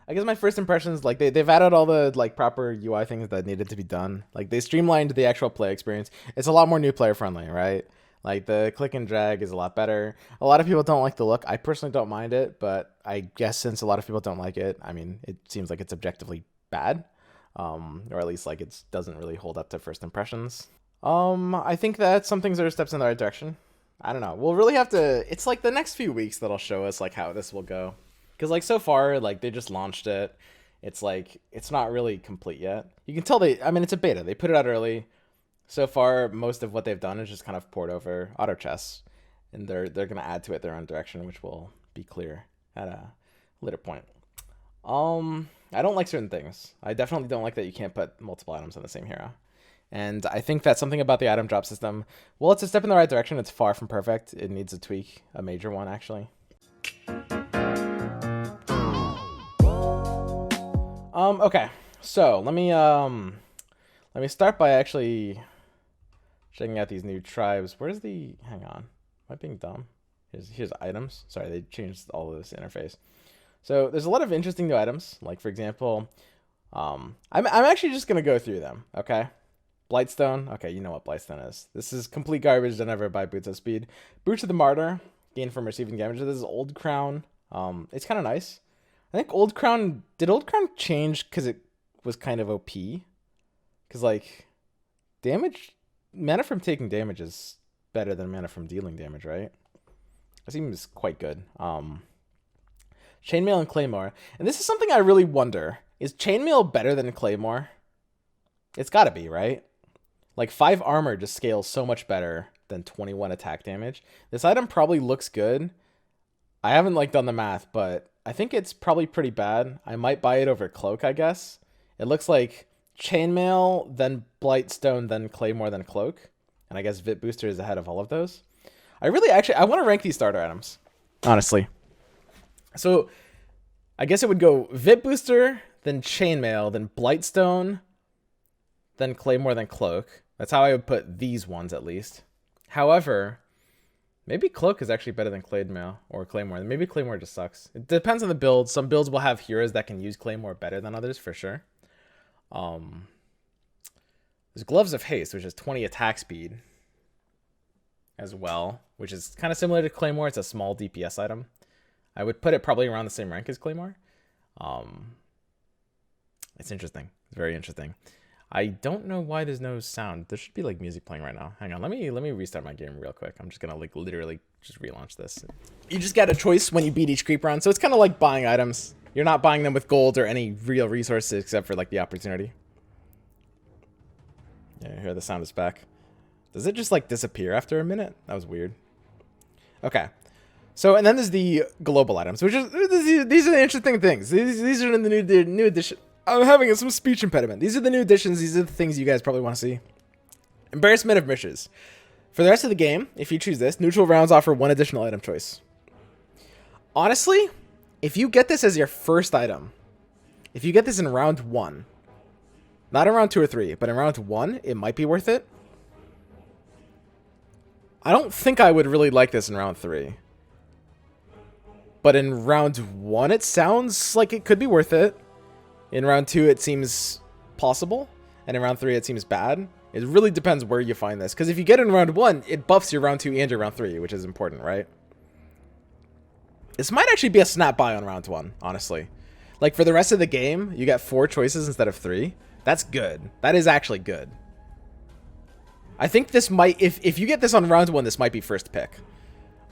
I guess my first impressions, like they've added all the like proper UI things that needed to be done. Like they streamlined the actual play experience. It's a lot more new player friendly, right? Like the click and drag is a lot better. A lot of people don't like the look. I personally don't mind it, but I guess since a lot of people don't like it, I mean, it seems like it's objectively bad, or at least like it doesn't really hold up to first impressions. I think that some things are steps in the right direction. I don't know. We'll really have to. It's like the next few weeks that'll show us like how this will go. Because like so far, like they just launched it. It's like it's not really complete yet. You can tell they. I mean, it's a beta. They put it out early. So far, most of what they've done is just kind of poured over auto chess, and they're gonna add to it their own direction, which will be clear at a later point. I don't like certain things. I definitely don't like that you can't put multiple items on the same hero. And I think that something about the item drop system, well, it's a step in the right direction. It's far from perfect. It needs a tweak, a major one, actually. Okay. So let me start by actually checking out these new tribes. Where's the? Hang on. Am I being dumb? Here's items. Sorry, they changed all of this interface. So there's a lot of interesting new items. Like for example, I'm actually just gonna go through them. Okay. Blight Stone. Okay, you know what Blight Stone is. This is complete garbage. Don't ever buy Boots of Speed. Boots of the Martyr. Gain from receiving damage. This is Old Crown. It's kind of nice. I think Old Crown... Did Old Crown change because it was kind of OP? Because, like, damage... Mana from taking damage is better than mana from dealing damage, right? It seems quite good. Chainmail and Claymore. And this is something I really wonder. Is Chainmail better than Claymore? It's gotta be, right? Like 5 armor just scales so much better than 21 attack damage. This item probably looks good. I haven't like done the math, but I think it's probably pretty bad. I might buy it over Cloak, I guess. It looks like Chainmail, then Blight Stone, then Claymore, then Cloak. And I guess Vit Booster is ahead of all of those. I want to rank these starter items, honestly. So I guess it would go Vit Booster, then Chainmail, then Blight Stone, then Claymore, then Cloak. That's how I would put these ones, at least. However, maybe Cloak is actually better than Claymore or Claymore. Maybe Claymore just sucks. It depends on the build. Some builds will have heroes that can use Claymore better than others, for sure. There's Gloves of Haste, which is 20 attack speed as well, which is kind of similar to Claymore. It's a small DPS item. I would put it probably around the same rank as Claymore. It's interesting. It's very interesting. I don't know why there's no sound. There should be like music playing right now. Hang on, let me restart my game real quick. I'm just gonna like literally just relaunch this. You just get a choice when you beat each creep run, so it's kind of like buying items. You're not buying them with gold or any real resources except for like the opportunity. Yeah, here the sound is back. Does it just like disappear after a minute? That was weird. Okay. So, and then there's the global items, which is these are the interesting things. These are the new addition. I'm having some speech impediment. These are the new additions. These are the things you guys probably want to see. Embarrassment of Mishes. For the rest of the game, if you choose this, neutral rounds offer 1 additional item choice. Honestly, if you get this as your first item, if you get this in round 1, not in round 2 or 3, but in round 1, it might be worth it. I don't think I would really like this in round 3. But in round 1, it sounds like it could be worth it. In round 2, it seems possible. And in round 3, it seems bad. It really depends where you find this. Because if you get it in round 1, it buffs your round 2 and your round 3, which is important, right? This might actually be a snap buy on round 1, honestly. Like, for the rest of the game, you get 4 choices instead of 3. That's good. That is actually good. I think this might... If you get this on round 1, this might be first pick.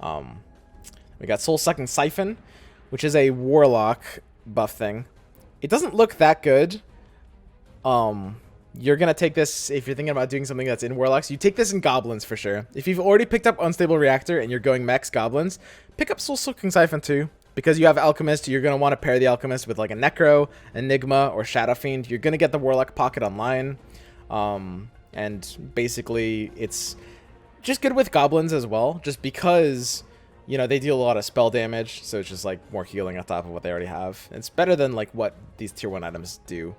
We got Soul-Sucking Siphon, which is a Warlock buff thing. It doesn't look that good. You're going to take this, if you're thinking about doing something that's in Warlocks, you take this in Goblins for sure. If you've already picked up Unstable Reactor and you're going Mechs Goblins, pick up Soul-Sucking Siphon too. Because you have Alchemist, you're going to want to pair the Alchemist with like a Necro, Enigma, or Shadow Fiend. You're going to get the Warlock Pocket online. And basically, it's just good with Goblins as well. Just because... You know, they deal a lot of spell damage, so it's just like more healing on top of what they already have. It's better than like what these tier 1 items do.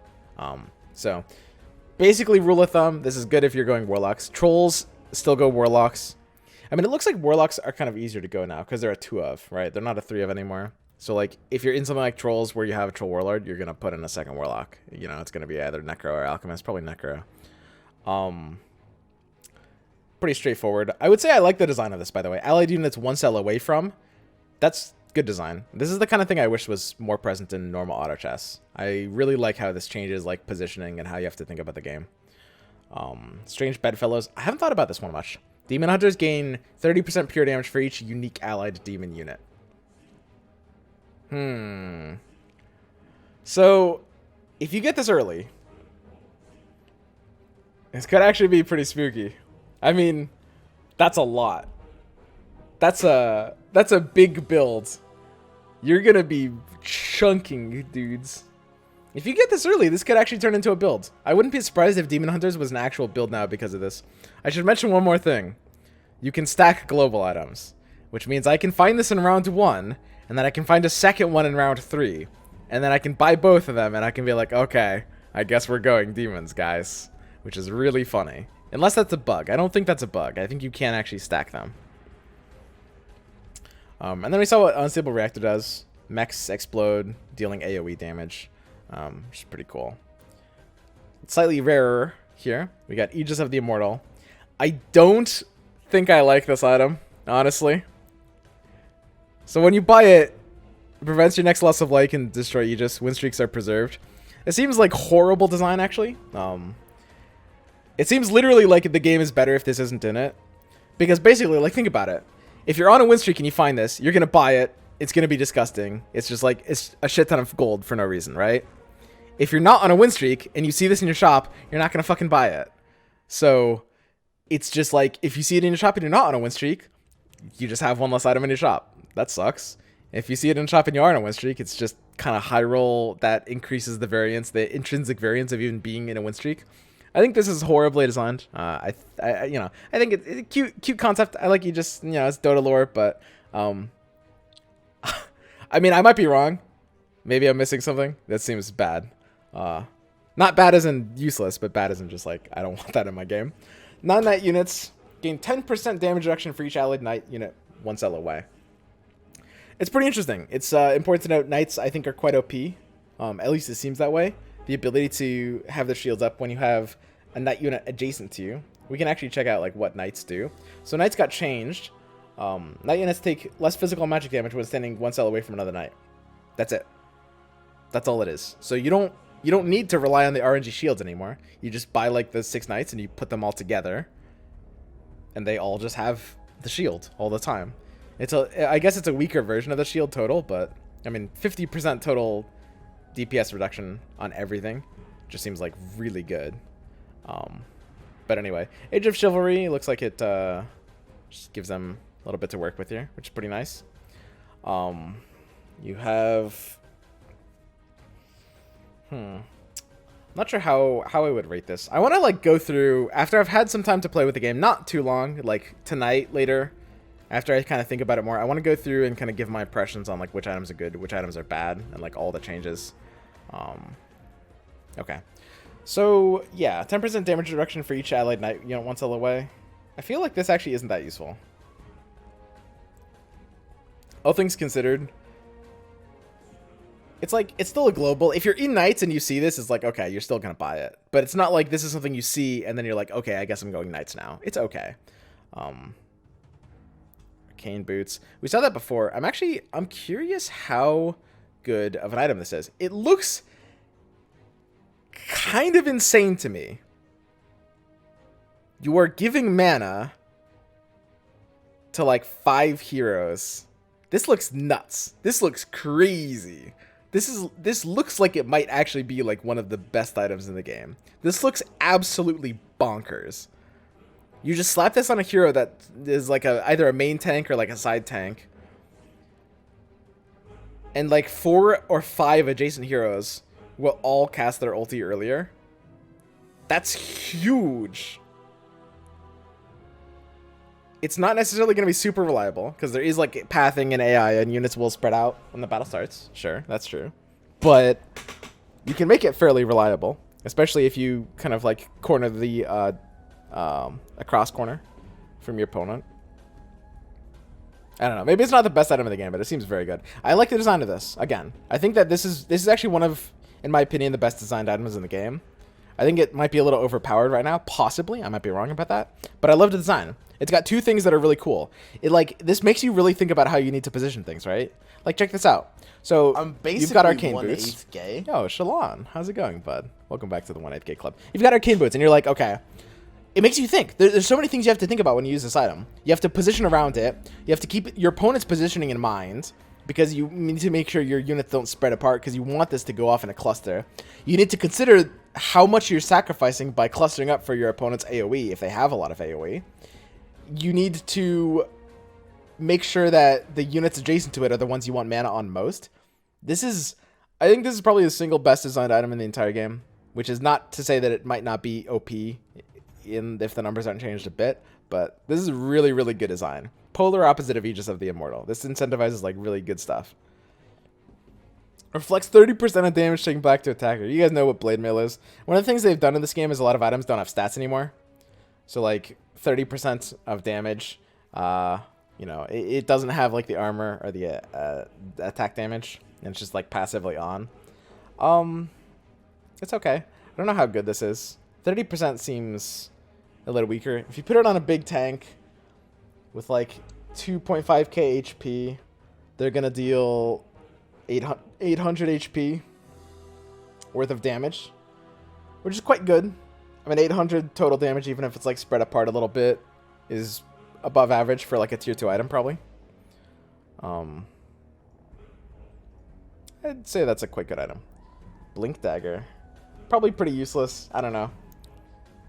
So basically, rule of thumb, this is good if you're going Warlocks. Trolls still go Warlocks. I mean, it looks like Warlocks are kind of easier to go now because they're a 2 of, right? They're not a 3 of anymore. So like if you're in something like Trolls where you have a Troll Warlord, you're gonna put in a second Warlock. You know, it's gonna be either Necro or Alchemist, probably Necro. Pretty straightforward. I would say I like the design of this, by the way. Allied units 1 cell away from. That's good design. This is the kind of thing I wish was more present in normal auto chess. I really like how this changes like positioning and how you have to think about the game. Strange Bedfellows. I haven't thought about this one much. Demon Hunters gain 30% pure damage for each unique allied demon unit. So, if you get this early, this could actually be pretty spooky. I mean, that's a lot. That's a big build. You're gonna be chunking, dudes. If you get this early, this could actually turn into a build. I wouldn't be surprised if Demon Hunters was an actual build now because of this. I should mention one more thing. You can stack global items, which means I can find this in round 1, and then I can find a second one in round 3, and then I can buy both of them, and I can be like, okay, I guess we're going demons, guys, which is really funny. Unless that's a bug. I don't think that's a bug. I think you can actually stack them. And then we saw what Unstable Reactor does. Mechs explode, dealing AoE damage, which is pretty cool. It's slightly rarer here. We got Aegis of the Immortal. I don't think I like this item, honestly. So when you buy it, it prevents your next loss of light and destroy Aegis. Win streaks are preserved. It seems like horrible design, actually. It seems literally like the game is better if this isn't in it. Because basically, like, think about it. If you're on a win streak and you find this, you're going to buy it. It's going to be disgusting. It's just like, it's a shit ton of gold for no reason, right? If you're not on a win streak and you see this in your shop, you're not going to fucking buy it. So, it's just like, if you see it in your shop and you're not on a win streak, you just have one less item in your shop. That sucks. If you see it in your shop and you are on a win streak, it's just kind of high roll that increases the variance, the intrinsic variance of even being in a win streak. I think this is horribly designed. I think it's a cute concept. I like it's Dota lore, but I mean, I might be wrong. Maybe I'm missing something. That seems bad. Not bad as in useless, but bad as in just like, I don't want that in my game. Non-knight units gain 10% damage reduction for each allied knight unit 1 cell away. It's pretty interesting. It's important to note knights, I think, are quite OP. At least it seems that way. The ability to have their shields up when you have a knight unit adjacent to you. We can actually check out like what knights do. So knights got changed. Knight units take less physical magic damage when standing 1 cell away from another knight. That's it. That's all it is. So you don't need to rely on the RNG shields anymore. You just buy like the 6 knights and you put them all together, and they all just have the shield all the time. I guess it's a weaker version of the shield total, but I mean 50% total DPS reduction on everything just seems like really good. But anyway, Age of Chivalry looks like it just gives them a little bit to work with here, which is pretty nice. You have not sure how I would rate this. I want to like go through after I've had some time to play with the game, not too long, like tonight later. After I kind of think about it more, I want to go through and kind of give my impressions on like which items are good, which items are bad, and like all the changes. Okay. So, yeah, 10% damage reduction for each allied knight unit 1 cell away. I feel like this actually isn't that useful. All things considered, it's like, it's still a global. If you're in knights and you see this, it's like, okay, you're still going to buy it. But it's not like this is something you see and then you're like, okay, I guess I'm going knights now. It's okay. Arcane Boots. We saw that before. I'm curious how good of an item this is. It looks kind of insane to me. You are giving mana to like 5 heroes. This looks nuts. This looks crazy. This looks like it might actually be like one of the best items in the game. This looks absolutely bonkers. You just slap this on a hero that is like either a main tank or like a side tank, and like 4 or 5 adjacent heroes will all cast their ulti earlier. That's huge. It's not necessarily going to be super reliable, because there is like pathing and AI, and units will spread out when the battle starts. Sure, that's true. But you can make it fairly reliable, especially if you kind of like corner the a cross corner from your opponent. I don't know. Maybe it's not the best item in the game, but it seems very good. I like the design of this. Again, I think that this is actually one of, in my opinion, the best designed items in the game. I think it might be a little overpowered right now, possibly. I might be wrong about that, but I love the design. It's got two things that are really cool. This makes you really think about how you need to position things, right? Like, check this out. So I'm basically you've got Arcane Boots. 1/8 gay. Yo, Shalon, how's it going, bud? Welcome back to the 1/8 gay club. You've got Arcane Boots, and you're like, okay. It makes you think. There's so many things you have to think about when you use this item. You have to position around it. You have to keep your opponent's positioning in mind, because you need to make sure your units don't spread apart, because you want this to go off in a cluster. You need to consider how much you're sacrificing by clustering up for your opponent's AoE, if they have a lot of AoE. You need to make sure that the units adjacent to it are the ones you want mana on most. I think this is probably the single best designed item in the entire game, which is not to say that it might not be OP if the numbers aren't changed a bit, but this is really, really good design. Polar opposite of Aegis of the Immortal. This incentivizes like really good stuff. Reflects 30% of damage taken back to attacker. You guys know what Blade Mail is. One of the things they've done in this game is a lot of items don't have stats anymore. So like 30% of damage, you know, it doesn't have like the armor or the attack damage. And it's just like passively on. It's okay. I don't know how good this is. 30% seems a little weaker. If you put it on a big tank with like 2.5k HP, they're gonna deal 800 HP worth of damage, which is quite good. I mean, 800 total damage, even if it's like spread apart a little bit, is above average for like a tier 2 item probably. I'd say that's a quite good item. Blink Dagger, probably pretty useless. I don't know.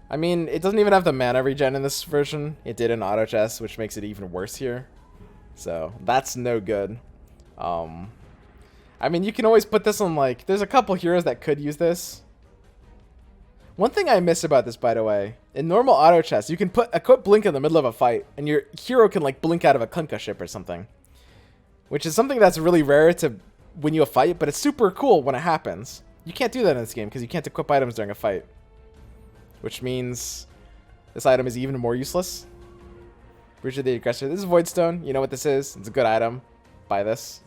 I mean, it doesn't even have the mana regen in this version. It did in auto chess, which makes it even worse here. So that's no good. I mean, you can always put this on like, there's a couple heroes that could use this. One thing I miss about this, by the way, in normal auto chess, you can put a quick blink in the middle of a fight, and your hero can like blink out of a Kunkka ship or something, which is something that's really rare to win you a fight, but it's super cool when it happens. You can't do that in this game because you can't equip items during a fight, which means this item is even more useless. Bridge of the Aggressor. This is Void Stone. You know what this is. It's a good item. Buy this.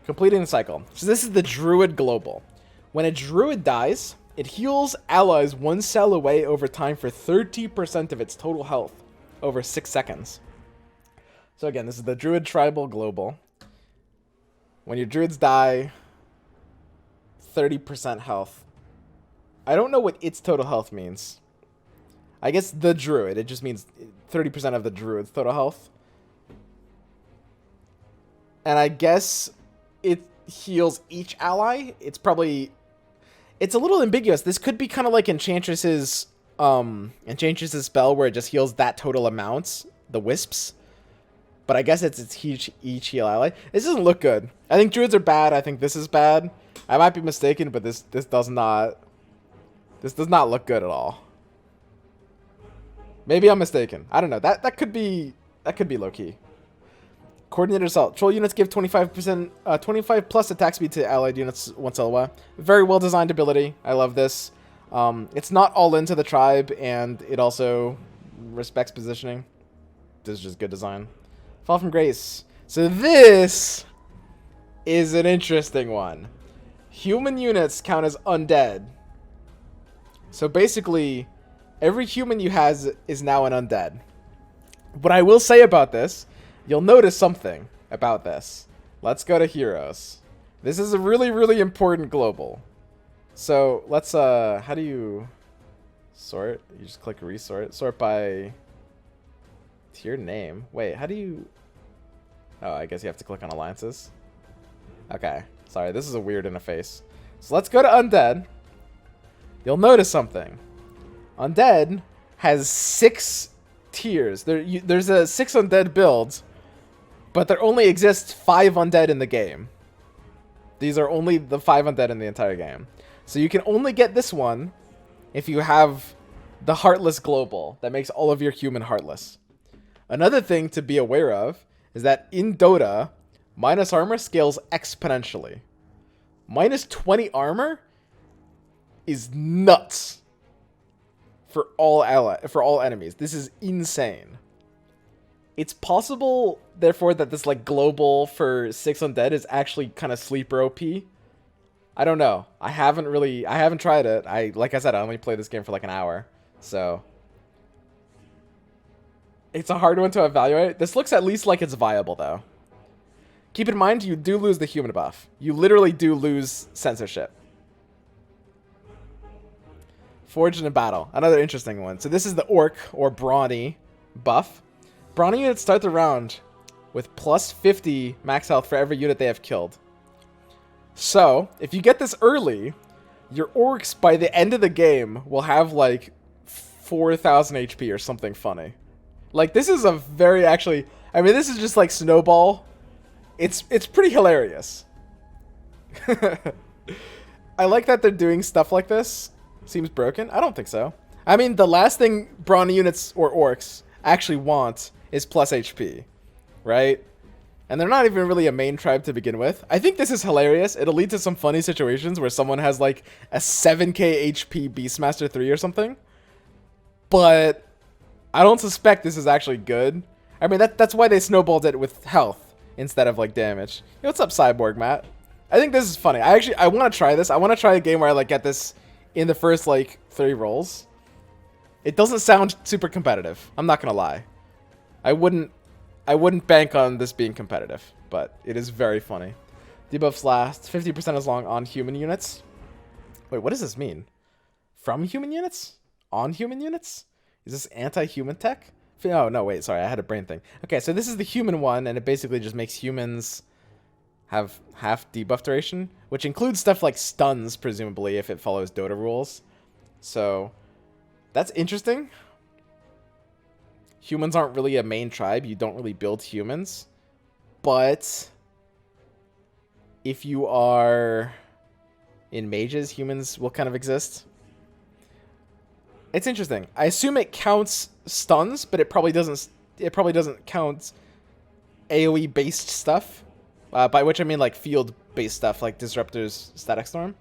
Completing the cycle. So this is the Druid Global. When a Druid dies, it heals allies 1 cell away over time for 30% of its total health over 6 seconds. So again, this is the Druid Tribal Global. When your Druids die, 30% health. I don't know what its total health means. I guess the Druid. It just means 30% of the Druid's total health. And I guess it heals each ally. It's a little ambiguous. This could be kind of like Enchantress's spell where it just heals that total amount, the wisps. But I guess it's each heal ally. This doesn't look good. I think Druids are bad. I think this is bad. I might be mistaken, but this does not look good at all. Maybe I'm mistaken. I don't know. That could be low key. Coordinated assault. Troll units give 25%, 25 plus attack speed to allied units once a while. Very well designed ability. I love this. It's not all into the tribe, and it also respects positioning. This is just good design. Fall from Grace. So this is an interesting one. Human units count as undead. So basically, every human you has is now an undead. What I will say about this, you'll notice something about this. Let's go to heroes. This is a really, really important global. So let's, how do you sort? You just click resort. Sort by tier name. Wait, how do you... Oh, I guess you have to click on alliances. Okay, sorry, this is a weird interface. So let's go to undead. You'll notice something. Undead has 6 tiers. There's a 6 undead builds, but there only exists 5 undead in the game. These are only the 5 undead in the entire game. So you can only get this one if you have the Heartless Global that makes all of your human heartless. Another thing to be aware of is that in Dota, minus armor scales exponentially. Minus 20 armor is nuts for all enemies. This is insane. It's possible, therefore, that this like global for 6 undead is actually kind of sleeper OP. I don't know. I haven't tried it. Like I said, I only played this game for like an hour, so it's a hard one to evaluate. This looks at least like it's viable, though. Keep in mind, you do lose the human buff. You literally do lose censorship. Forged in battle. Another interesting one. So this is the Orc, or Brawny, buff. Brawny units start the round with plus 50 max health for every unit they have killed. So, if you get this early, your Orcs, by the end of the game, will have, like, 4,000 HP or something funny. Like, this is a very, actually... I mean, this is just, like, Snowball. It's pretty hilarious. I like that they're doing stuff like this. Seems broken? I don't think so. I mean, the last thing Brawny units or Orcs actually want is plus HP, right? And they're not even really a main tribe to begin with. I think this is hilarious. It'll lead to some funny situations where someone has like a 7k HP Beastmaster 3 or something. But I don't suspect this is actually good. I mean, that's why they snowballed it with health instead of like damage. Hey, what's up, Cyborg Matt? I think this is funny. I want to try this. I want to try a game where I like get this in the first like 3 rolls. It doesn't sound super competitive. I'm not gonna lie. I wouldn't bank on this being competitive, but it is very funny. Debuffs last 50% as long on human units. Wait, what does this mean? From human units? On human units? Is this anti-human tech? Oh, no, wait, sorry, I had a brain thing. Okay, so this is the human one, and it basically just makes humans have half debuff duration, which includes stuff like stuns, presumably, if it follows Dota rules. So, that's interesting. Humans aren't really a main tribe. You don't really build humans. But if you are in mages, humans will kind of exist. It's interesting. I assume it counts stuns, but it probably doesn't count AoE based stuff. By which I mean like field based stuff like Disruptor's Static Storm,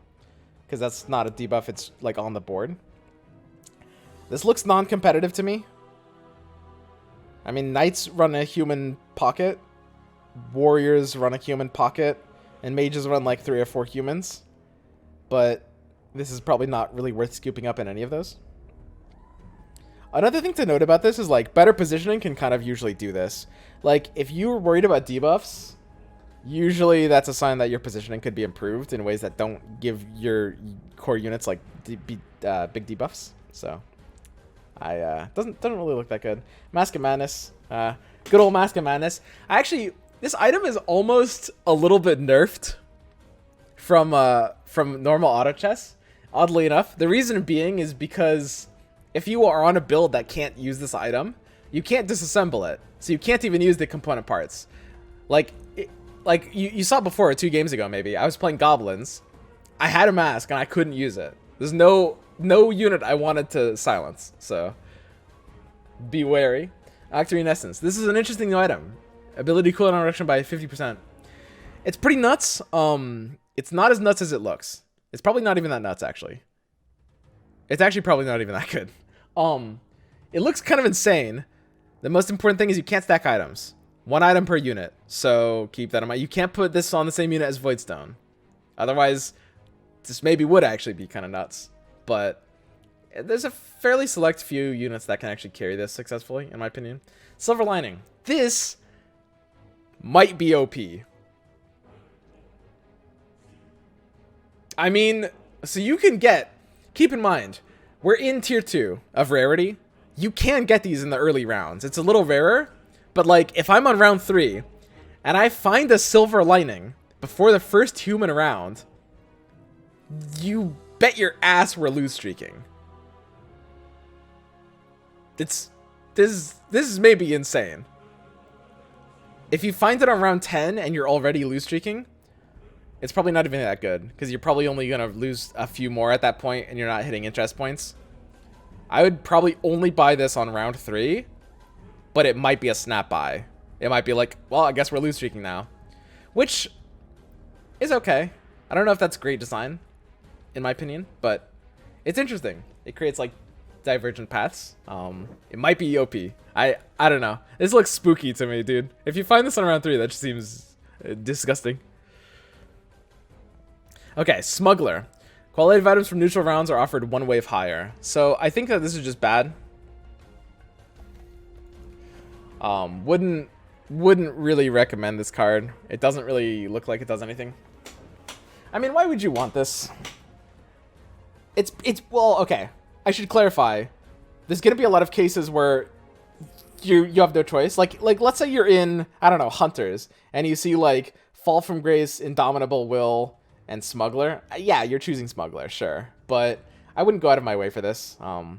because that's not a debuff, it's like on the board. This looks non-competitive to me. I mean, Knights run a human pocket, Warriors run a human pocket, and Mages run like 3 or 4 humans. But this is probably not really worth scooping up in any of those. Another thing to note about this is like better positioning can kind of usually do this. Like if you were worried about debuffs, usually that's a sign that your positioning could be improved in ways that don't give your core units like big debuffs. So doesn't really look that good. Mask of Madness, good old Mask of Madness. This item is almost a little bit nerfed from normal auto chess. Oddly enough, the reason being is because if you are on a build that can't use this item, you can't disassemble it, so you can't even use the component parts. Like you saw before 2 games ago, maybe I was playing goblins. I had a mask and I couldn't use it. There's no unit I wanted to silence, so be wary. Octarine Essence. This is an interesting new item. Ability cooldown reduction by 50%. It's pretty nuts. It's not as nuts as it looks. It's probably not even that nuts, actually. It's actually probably not even that good. It looks kind of insane. The most important thing is you can't stack items. 1 item per unit, so keep that in mind. You can't put this on the same unit as Voidstone. Otherwise, this maybe would actually be kind of nuts. But there's a fairly select few units that can actually carry this successfully, in my opinion. Silver Lining. This might be OP. I mean, so you can get... Keep in mind, we're in tier 2 of rarity. You can get these in the early rounds. It's a little rarer, but like if I'm on round 3 and I find a Silver Lining before the first human round, you bet your ass we're lose streaking. This is maybe insane. If you find it on round 10 and you're already lose streaking, it's probably not even that good, because you're probably only going to lose a few more at that point and you're not hitting interest points. I would probably only buy this on round 3, but it might be a snap buy. It might be like, well, I guess we're lose streaking now, which is okay. I don't know if that's great design, in my opinion, but it's interesting. It creates like divergent paths. It might be OP. I don't know. This looks spooky to me, dude. If you find this on round 3, that just seems disgusting. Okay, Smuggler. Qualitative items from neutral rounds are offered 1 wave higher. So I think that this is just bad. Wouldn't really recommend this card. It doesn't really look like it does anything. I mean, why would you want this? It's well, okay. I should clarify. There's gonna be a lot of cases where you have no choice. Like let's say you're in, I don't know, Hunters, and you see like Fall from Grace, Indomitable Will, and Smuggler. Yeah, you're choosing Smuggler, sure, but I wouldn't go out of my way for this. I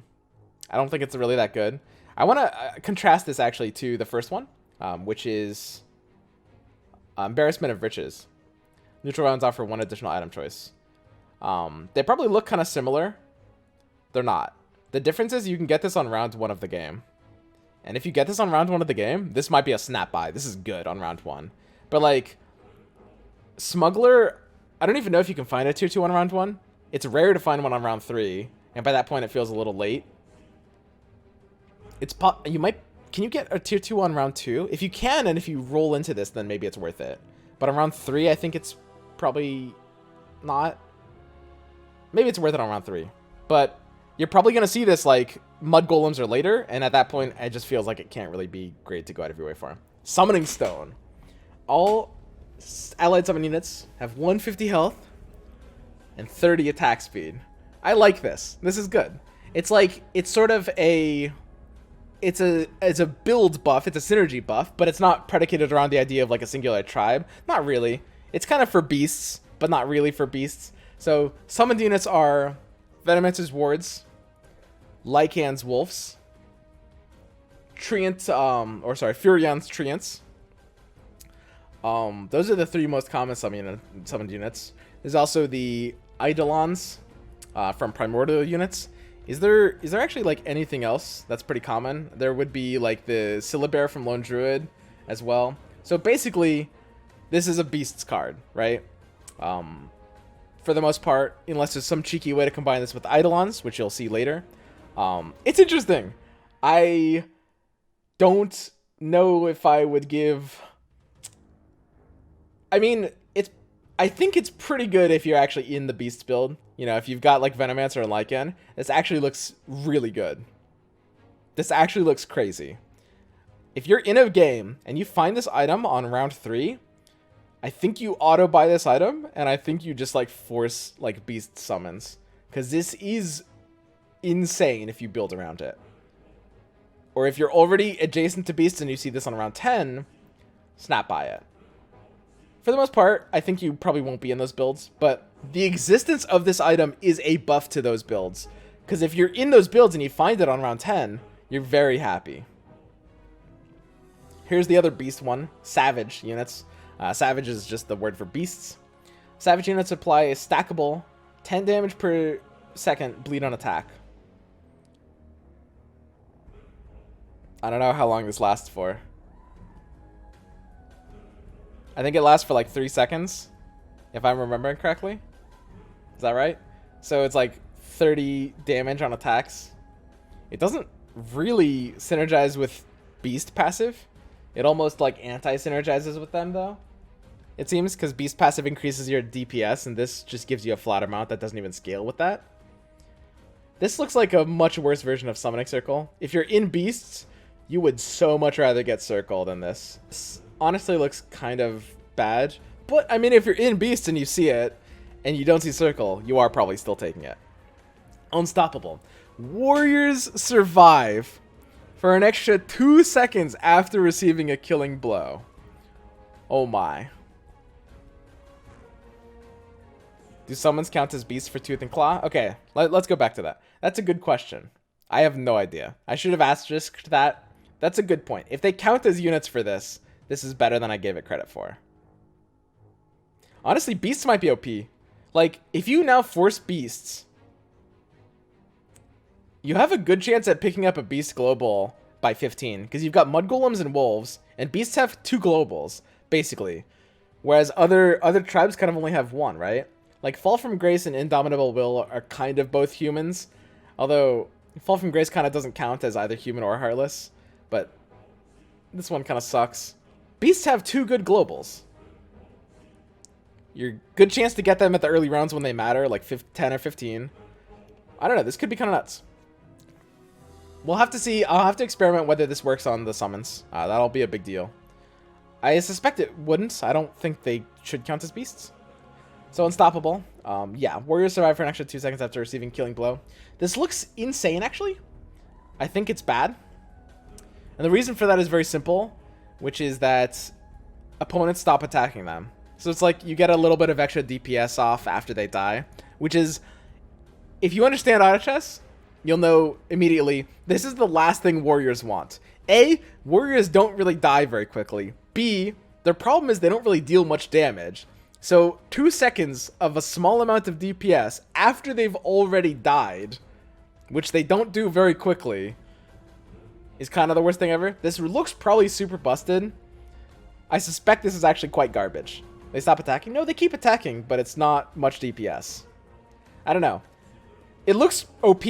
don't think it's really that good. I want to contrast this actually to the first one, which is Embarrassment of Riches. Neutral rounds offer 1 additional item choice. They probably look kind of similar. They're not. The difference is you can get this on round 1 of the game. And if you get this on round 1 of the game, this might be a snap buy. This is good on round 1. But like, Smuggler, I don't even know if you can find a tier 2 on round 1. It's rare to find one on round 3. And by that point, it feels a little late. Can you get a tier 2 on round 2? If you can, and if you roll into this, then maybe it's worth it. But on round 3, I think it's probably not. Maybe it's worth it on round 3. But you're probably going to see this like Mud Golems or later, and at that point, it just feels like it can't really be great to go out of your way for. Summoning Stone. All allied summon units have 150 health and 30 attack speed. I like this. This is good. It's like, it's sort of a... It's a build buff, it's a synergy buff, but it's not predicated around the idea of like a singular tribe. Not really. It's kind of for beasts, but not really for beasts. So summoned units are Venomancer's Wards, Lycan's Wolves, Furion's Treants. Those are the 3 most common summoned units. There's also the Eidolons from Primordial Units. Is there actually like anything else that's pretty common? There would be like the Syllabear from Lone Druid as well. So basically, this is a Beasts card, right? For the most part, unless there's some cheeky way to combine this with Eidolons, which you'll see later. It's interesting. I don't know if I would give... I mean, I think it's pretty good if you're actually in the Beasts build. You know, if you've got like Venomancer and Lycan, this actually looks really good. This actually looks crazy. If you're in a game and you find this item on round 3, I think you auto buy this item, and I think you just like force like Beast summons. Because this is insane if you build around it. Or if you're already adjacent to Beasts and you see this on round 10, snap buy it. For the most part, I think you probably won't be in those builds, but the existence of this item is a buff to those builds. Because if you're in those builds and you find it on round 10, you're very happy. Here's the other beast one, Savage units. Savage is just the word for beasts. Savage units apply a stackable 10 damage per second bleed on attack. I don't know how long this lasts for. I think it lasts for like 3 seconds, if I'm remembering correctly. Is that right? So it's like 30 damage on attacks. It doesn't really synergize with Beast passive. It almost like anti-synergizes with them though. It seems, because Beast passive increases your DPS, and this just gives you a flat amount that doesn't even scale with that. This looks like a much worse version of Summoning Circle. If you're in Beasts, you would so much rather get Circle than this. This honestly looks kind of bad, but I mean, if you're in Beasts and you see it and you don't see Circle, you are probably still taking it. Unstoppable. Warriors survive for an extra 2 seconds after receiving a killing blow. Oh my. Do summons count as beasts for Tooth and Claw? Okay, let's go back to that. That's a good question. I have no idea. I should have asterisked that. That's a good point. If they count as units for this, this is better than I gave it credit for. Honestly, Beasts might be OP. Like, if you now force Beasts, you have a good chance at picking up a Beast Global by 15, because you've got Mud Golems and Wolves, and Beasts have 2 Globals, basically. Whereas other tribes kind of only have 1, right? Like, Fall from Grace and Indomitable Will are kind of both humans, although Fall from Grace kind of doesn't count as either human or heartless, but this one kind of sucks. Beasts have 2 good globals. Your good chance to get them at the early rounds when they matter, like 10 or 15. I don't know, this could be kind of nuts. We'll have to see. I'll have to experiment whether this works on the summons. That'll be a big deal. I suspect it wouldn't. I don't think they should count as beasts. So unstoppable. Yeah, warriors survive for an extra 2 seconds after receiving killing blow. This looks insane, actually. I think it's bad. And the reason for that is very simple, which is that opponents stop attacking them. So it's like you get a little bit of extra DPS off after they die, which is, if you understand auto chess, you'll know immediately this is the last thing warriors want. A, warriors don't really die very quickly. B, their problem is they don't really deal much damage. So 2 seconds of a small amount of DPS after they've already died, which they don't do very quickly, is kind of the worst thing ever. This looks probably super busted. I suspect this is actually quite garbage. They stop attacking? No, they keep attacking, but it's not much DPS. I don't know. It looks OP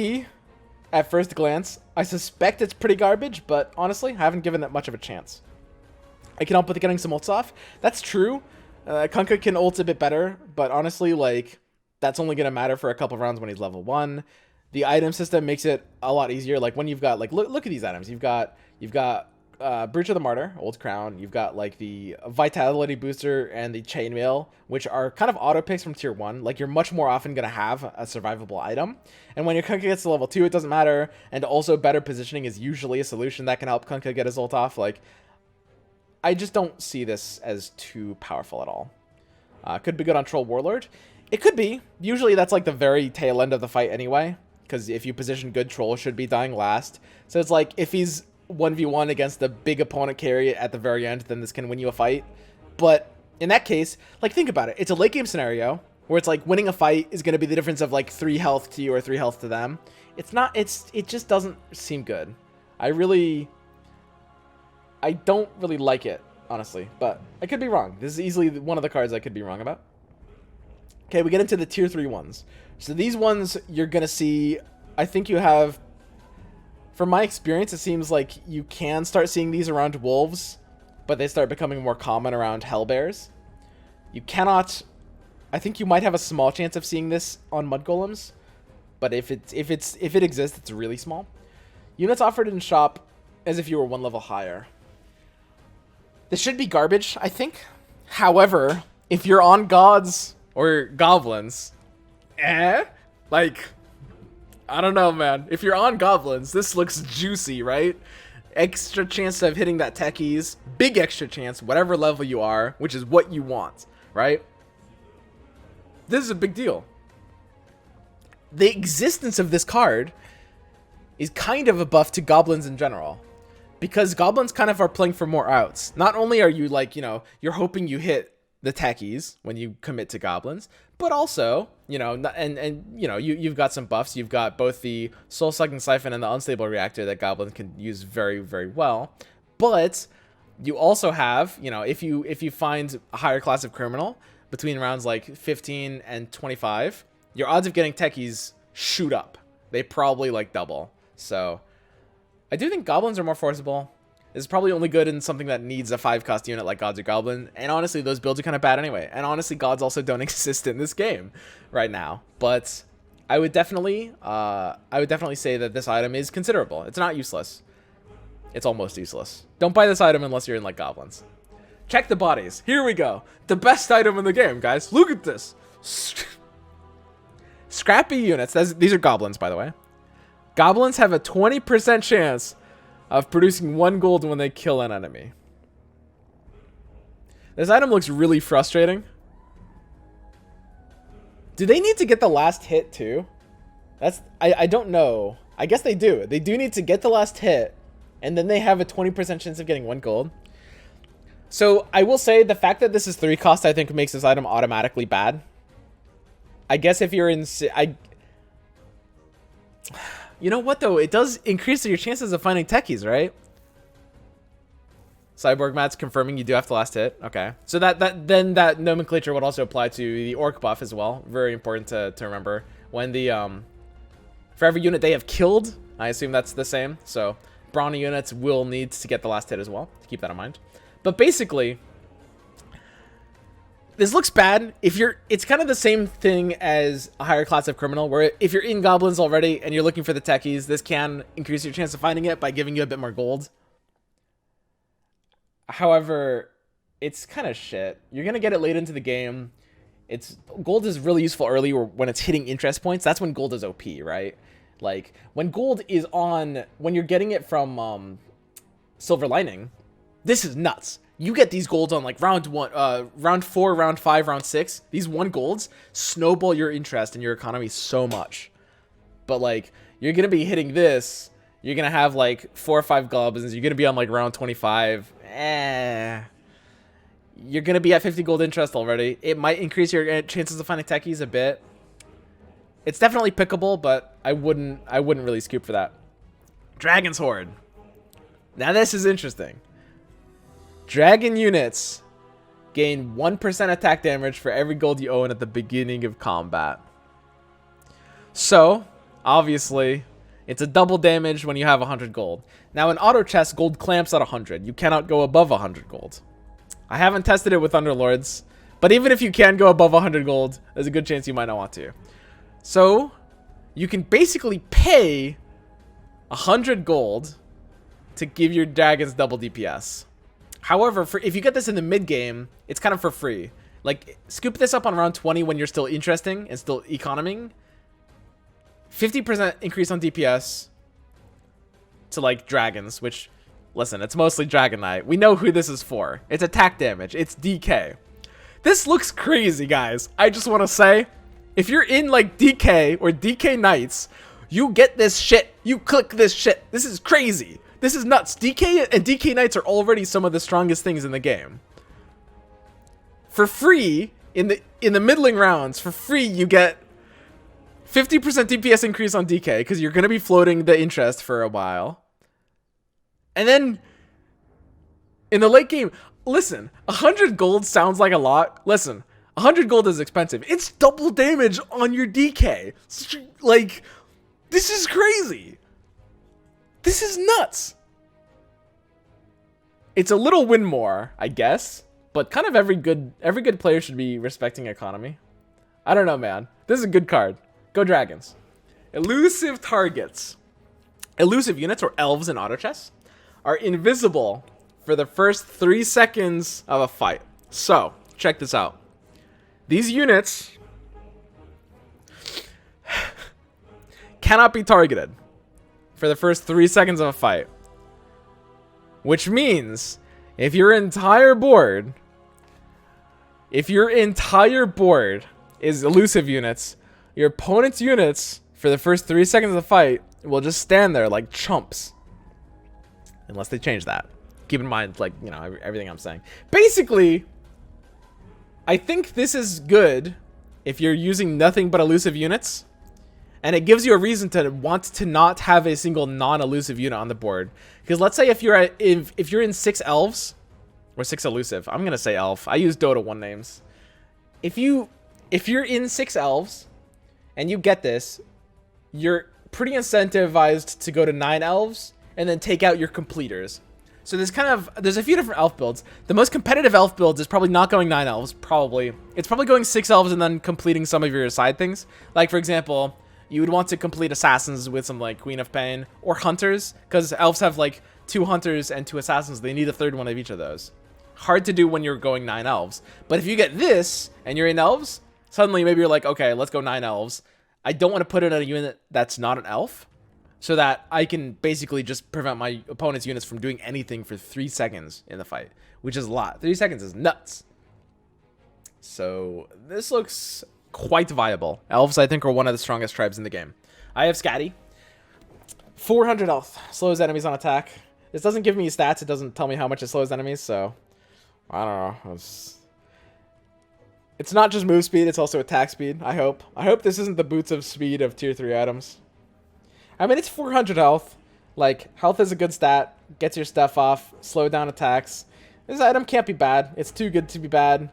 at first glance. I suspect it's pretty garbage, but honestly, I haven't given that much of a chance. I can help with getting some ults off. That's true. Kunkka can ult a bit better, but honestly, like, that's only going to matter for a couple rounds when he's level 1. The item system makes it a lot easier. Like, when you've got, like, look at these items. You've got Breach of the Martyr, Old Crown. You've got, like, the Vitality Booster and the Chainmail, which are kind of auto picks from tier 1. Like, you're much more often going to have a survivable item. And when your Kunkka gets to level 2, it doesn't matter. And also, better positioning is usually a solution that can help Kunkka get his ult off. Like, I just don't see this as too powerful at all. Could be good on Troll Warlord. It could be. Usually that's like the very tail end of the fight anyway, because if you position good, Troll should be dying last. So it's like, if he's 1v1 against the big opponent carry at the very end, then this can win you a fight. But in that case, like, think about it. It's a late game scenario where it's like winning a fight is going to be the difference of like 3 health to you or 3 health to them. It's not, it just doesn't seem good. I don't really like it, honestly, but I could be wrong. This is easily one of the cards I could be wrong about. Okay, we get into the tier 3 ones. So these ones you're going to see, I think you have, from my experience, it seems like you can start seeing these around wolves, but they start becoming more common around hellbears. You cannot, I think you might have a small chance of seeing this on mud golems, but if it exists, it's really small. Units offered in shop as if you were 1 level higher. This should be garbage, I think. However, if you're on gods or goblins, like, I don't know, man. If you're on goblins, this looks juicy, right? Extra chance of hitting that techies, big extra chance, whatever level you are, which is what you want, right? This is a big deal. The existence of this card is kind of a buff to goblins in general, because goblins kind of are playing for more outs. Not only are you, like, you know, you're hoping you hit the techies when you commit to goblins, but also, you know, and you know, you've got some buffs. You've got both the Soul Sucking Siphon and the Unstable Reactor that goblins can use very, very well. But you also have, you know, if you find a higher class of criminal between rounds like 15 and 25, your odds of getting techies shoot up. They probably like double. So I do think goblins are more forcible. This is probably only good in something that needs a 5-cost unit like gods or goblin. And honestly, those builds are kind of bad anyway. And honestly, gods also don't exist in this game right now. But I would definitely say that this item is considerable. It's not useless. It's almost useless. Don't buy this item unless you're in like goblins. Check the bodies. Here we go. The best item in the game, guys. Look at this. Scrappy units. These are goblins, by the way. Goblins have a 20% chance of producing 1 gold when they kill an enemy. This item looks really frustrating. Do they need to get the last hit too? I don't know. I guess they do. They do need to get the last hit, and then they have a 20% chance of getting 1 gold. So I will say the fact that this is 3 cost, I think, makes this item automatically bad. I guess if you're in... You know what, though? It does increase your chances of finding techies, right? Cyborg Matt's confirming you do have the last hit. Okay. So then that nomenclature would also apply to the orc buff as well. Very important to remember. When the... for every unit they have killed, I assume that's the same. So brawny units will need to get the last hit as well. Keep that in mind. But basically, this looks bad. It's kind of the same thing as a higher class of criminal, where if you're in goblins already and you're looking for the techies, this can increase your chance of finding it by giving you a bit more gold. However, it's kind of shit. You're gonna get it late into the game. Gold is really useful early when it's hitting interest points. That's when gold is OP, right? Like when gold is on, when you're getting it from Silver Lining, this is nuts. You get these golds on like round 1, round 4, round 5, round 6. These 1 golds snowball your interest and your economy so much. But like you're gonna be hitting this. You're gonna have like 4 or 5 goblins. You're gonna be on like round 25. You're gonna be at 50 gold interest already. It might increase your chances of finding techies a bit. It's definitely pickable, but I wouldn't really scoop for that. Dragon's Horde. Now this is interesting. Dragon units gain 1% attack damage for every gold you own at the beginning of combat. So, obviously, it's a double damage when you have 100 gold. Now in auto chess, gold clamps at 100. You cannot go above 100 gold. I haven't tested it with Underlords, but even if you can go above 100 gold, there's a good chance you might not want to. So, you can basically pay 100 gold to give your dragons double DPS. However, if you get this in the mid game, it's kind of for free. Like, scoop this up on round 20 when you're still interesting and still economing. 50% increase on DPS to like dragons, which, listen, it's mostly Dragon Knight. We know who this is for. It's attack damage. It's DK. This looks crazy, guys. I just want to say, if you're in like DK or DK Knights, you get this shit. You click this shit. This is crazy. This is nuts. DK and DK Knights are already some of the strongest things in the game. For free, in the middling rounds, for free, you get 50% DPS increase on DK, because you're going to be floating the interest for a while. And then, in the late game, listen, 100 gold sounds like a lot. Listen, 100 gold is expensive. It's double damage on your DK. Like, this is crazy. This is nuts. It's a little win more, I guess, but kind of every good player should be respecting economy. I don't know, man. This is a good card. Go Dragons. Elusive targets. Elusive units, or elves in auto chess, are invisible for the first 3 seconds of a fight. So, check this out. These units cannot be targeted for the first 3 seconds of a fight. Which means, if your entire board is elusive units, your opponent's units, for the first 3 seconds of the fight, will just stand there like chumps. Unless they change that. Keep in mind, like, you know, everything I'm saying. Basically, I think this is good if you're using nothing but elusive units. And it gives you a reason to want to not have a single non-elusive unit on the board. Because let's say if you're in 6 elves, or 6 elusive. I'm going to say elf. I use Dota 1 names. If you're in 6 elves, and you get this, you're pretty incentivized to go to 9 elves and then take out your completers. So there's a few different elf builds. The most competitive elf build is probably not going 9 elves, probably. It's probably going 6 elves and then completing some of your side things. Like, for example, you would want to complete assassins with some like Queen of Pain, or hunters, because elves have like 2 hunters and 2 assassins. They need a third one of each of those. Hard to do when you're going 9 elves. But if you get this and you're in elves, suddenly maybe you're like, okay, let's go 9 elves. I don't want to put it in a unit that's not an elf, so that I can basically just prevent my opponent's units from doing anything for 3 seconds in the fight, which is a lot. 3 seconds is nuts. So this looks quite viable. Elves, I think, are one of the strongest tribes in the game. I have Scatty. 400 health. Slows enemies on attack. This doesn't give me stats. It doesn't tell me how much it slows enemies, so I don't know. It's not just move speed, it's also attack speed, I hope. I hope this isn't the boots of speed of tier 3 items. I mean, it's 400 health. Like, health is a good stat. Gets your stuff off. Slow down attacks. This item can't be bad. It's too good to be bad.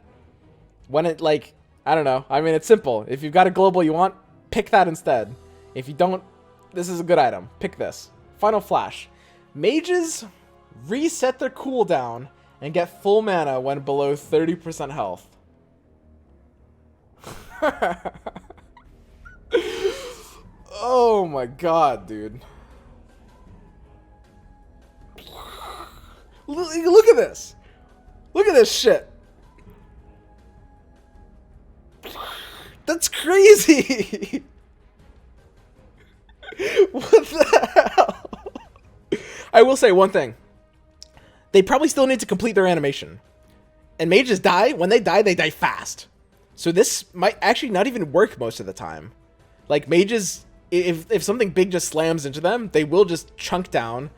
When it, like, I don't know. I mean, it's simple. If you've got a global you want, pick that instead. If you don't, This is a good item. Pick this. Final Flash. Mages reset their cooldown and get full mana when below 30% health. Oh my god, dude. Look at this. Look at this shit. That's crazy. What the hell? I will say one thing. They probably still need to complete their animation. And mages die. When they die fast. So this might actually not even work most of the time. Like mages, if something big just slams into them, they will just chunk down.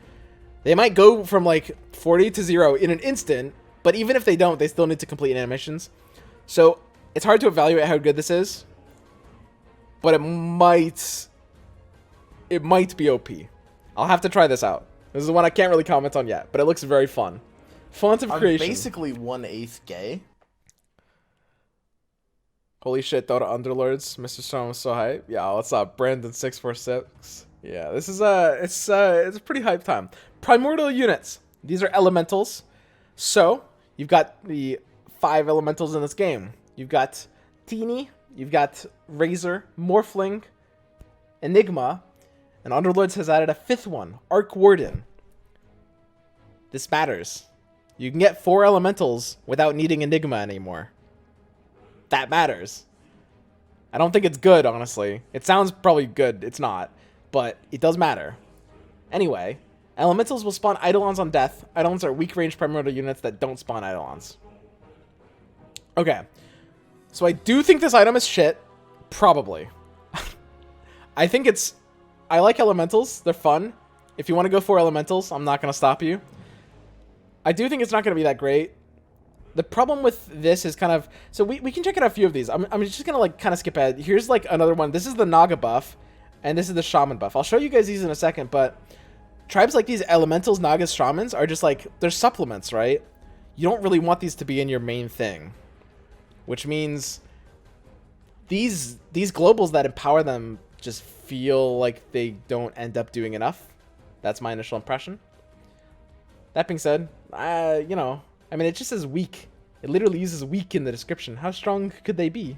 They might go from like 40 to 0 in an instant, but even if they don't, they still need to complete animations. So it's hard to evaluate how good this is, but it might be OP. I'll have to try this out. This is one I can't really comment on yet, but it looks very fun. Font of creation. I'm basically 1/8 gay. Holy shit, Dota Underlords. Mr. Stone was so hype. Yeah, what's up? Brandon646. Yeah, this is it's a pretty hype time. Primordial Units. These are elementals. So, you've got the 5 elementals in this game. You've got Teeny, you've got Razor, Morphling, Enigma, and Underlords has added a 5th one, Arc Warden. This matters. You can get 4 elementals without needing Enigma anymore. That matters. I don't think it's good, honestly. It sounds probably good. It's not. But it does matter. Anyway, elementals will spawn Eidolons on death. Eidolons are weak range primordial units that don't spawn Eidolons. Okay. So I do think this item is shit. Probably. I think it's... I like elementals. They're fun. If you want to go for elementals, I'm not going to stop you. I do think it's not going to be that great. The problem with this is kind of... So we can check out a few of these. I'm just going to like kind of skip ahead. Here's like another one. This is the Naga buff. And this is the Shaman buff. I'll show you guys these in a second, but tribes like these, Elementals, Nagas, Shamans, are just like, they're supplements, right? You don't really want these to be in your main thing. Which means these globals that empower them just feel like they don't end up doing enough. That's my initial impression. That being said, you know, I mean, it just says weak. It literally uses weak in the description. How strong could they be?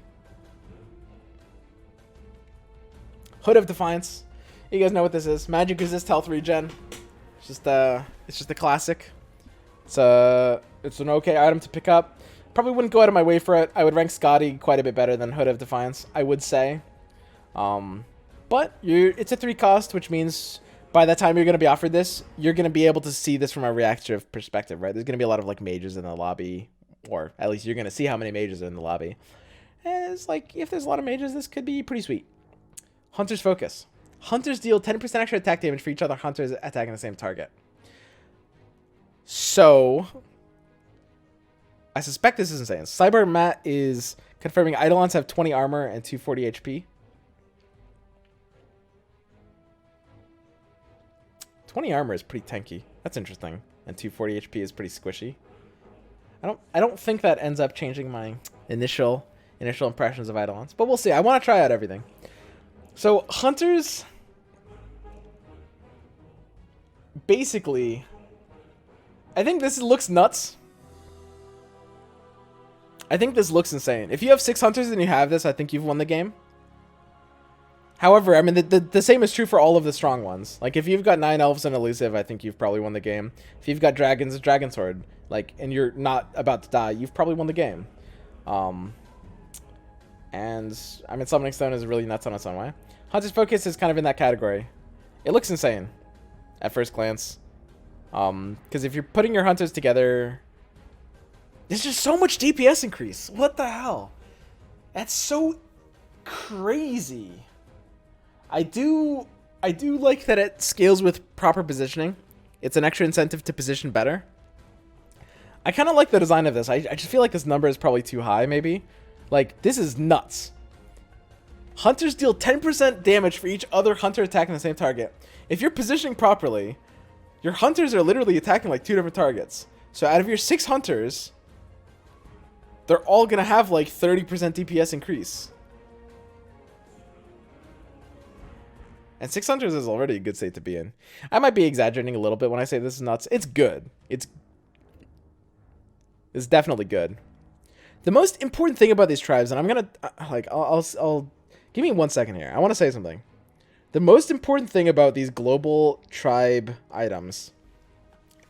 Hood of Defiance. You guys know what this is. Magic resist health regen. It's just a classic. It's an okay item to pick up. Probably wouldn't go out of my way for it. I would rank Scotty quite a bit better than Hood of Defiance, I would say. But it's a 3 cost, which means by the time you're going to be offered this, you're going to be able to see this from a reactive perspective, right? There's going to be a lot of like mages in the lobby, or at least you're going to see how many mages are in the lobby. And it's like, if there's a lot of mages, this could be pretty sweet. Hunter's Focus. Hunters deal 10% extra attack damage for each other hunters attacking the same target. So, I suspect this is insane. Cyber Matt is confirming Eidolons have 20 armor and 240 HP. 20 armor is pretty tanky. That's interesting. And 240 HP is pretty squishy. I don't think that ends up changing my initial impressions of Eidolons, but we'll see. I want to try out everything. So, hunters, basically, I think this looks nuts. I think this looks insane. If you have 6 hunters and you have this, I think you've won the game. However, I mean, the same is true for all of the strong ones. Like, if you've got 9 elves and elusive, I think you've probably won the game. If you've got dragons, dragon sword, like, and you're not about to die, you've probably won the game. And, I mean, Summoning Stone is really nuts on its own way. Hunter's Focus is kind of in that category. It looks insane at first glance. Because if you're putting your hunters together, there's just so much DPS increase. What the hell? That's so crazy. I do like that it scales with proper positioning. It's an extra incentive to position better. I kind of like the design of this. I just feel like this number is probably too high, maybe. Like, this is nuts. Hunters deal 10% damage for each other hunter attacking the same target. If you're positioning properly, your hunters are literally attacking like 2 different targets. So out of your 6 hunters, they're all going to have like 30% DPS increase. And 600s is already a good state to be in. I might be exaggerating a little bit when I say this is nuts. It's good. It's definitely good. The most important thing about these tribes, and I'm gonna I'll give me 1 second here. I want to say something. The most important thing about these global tribe items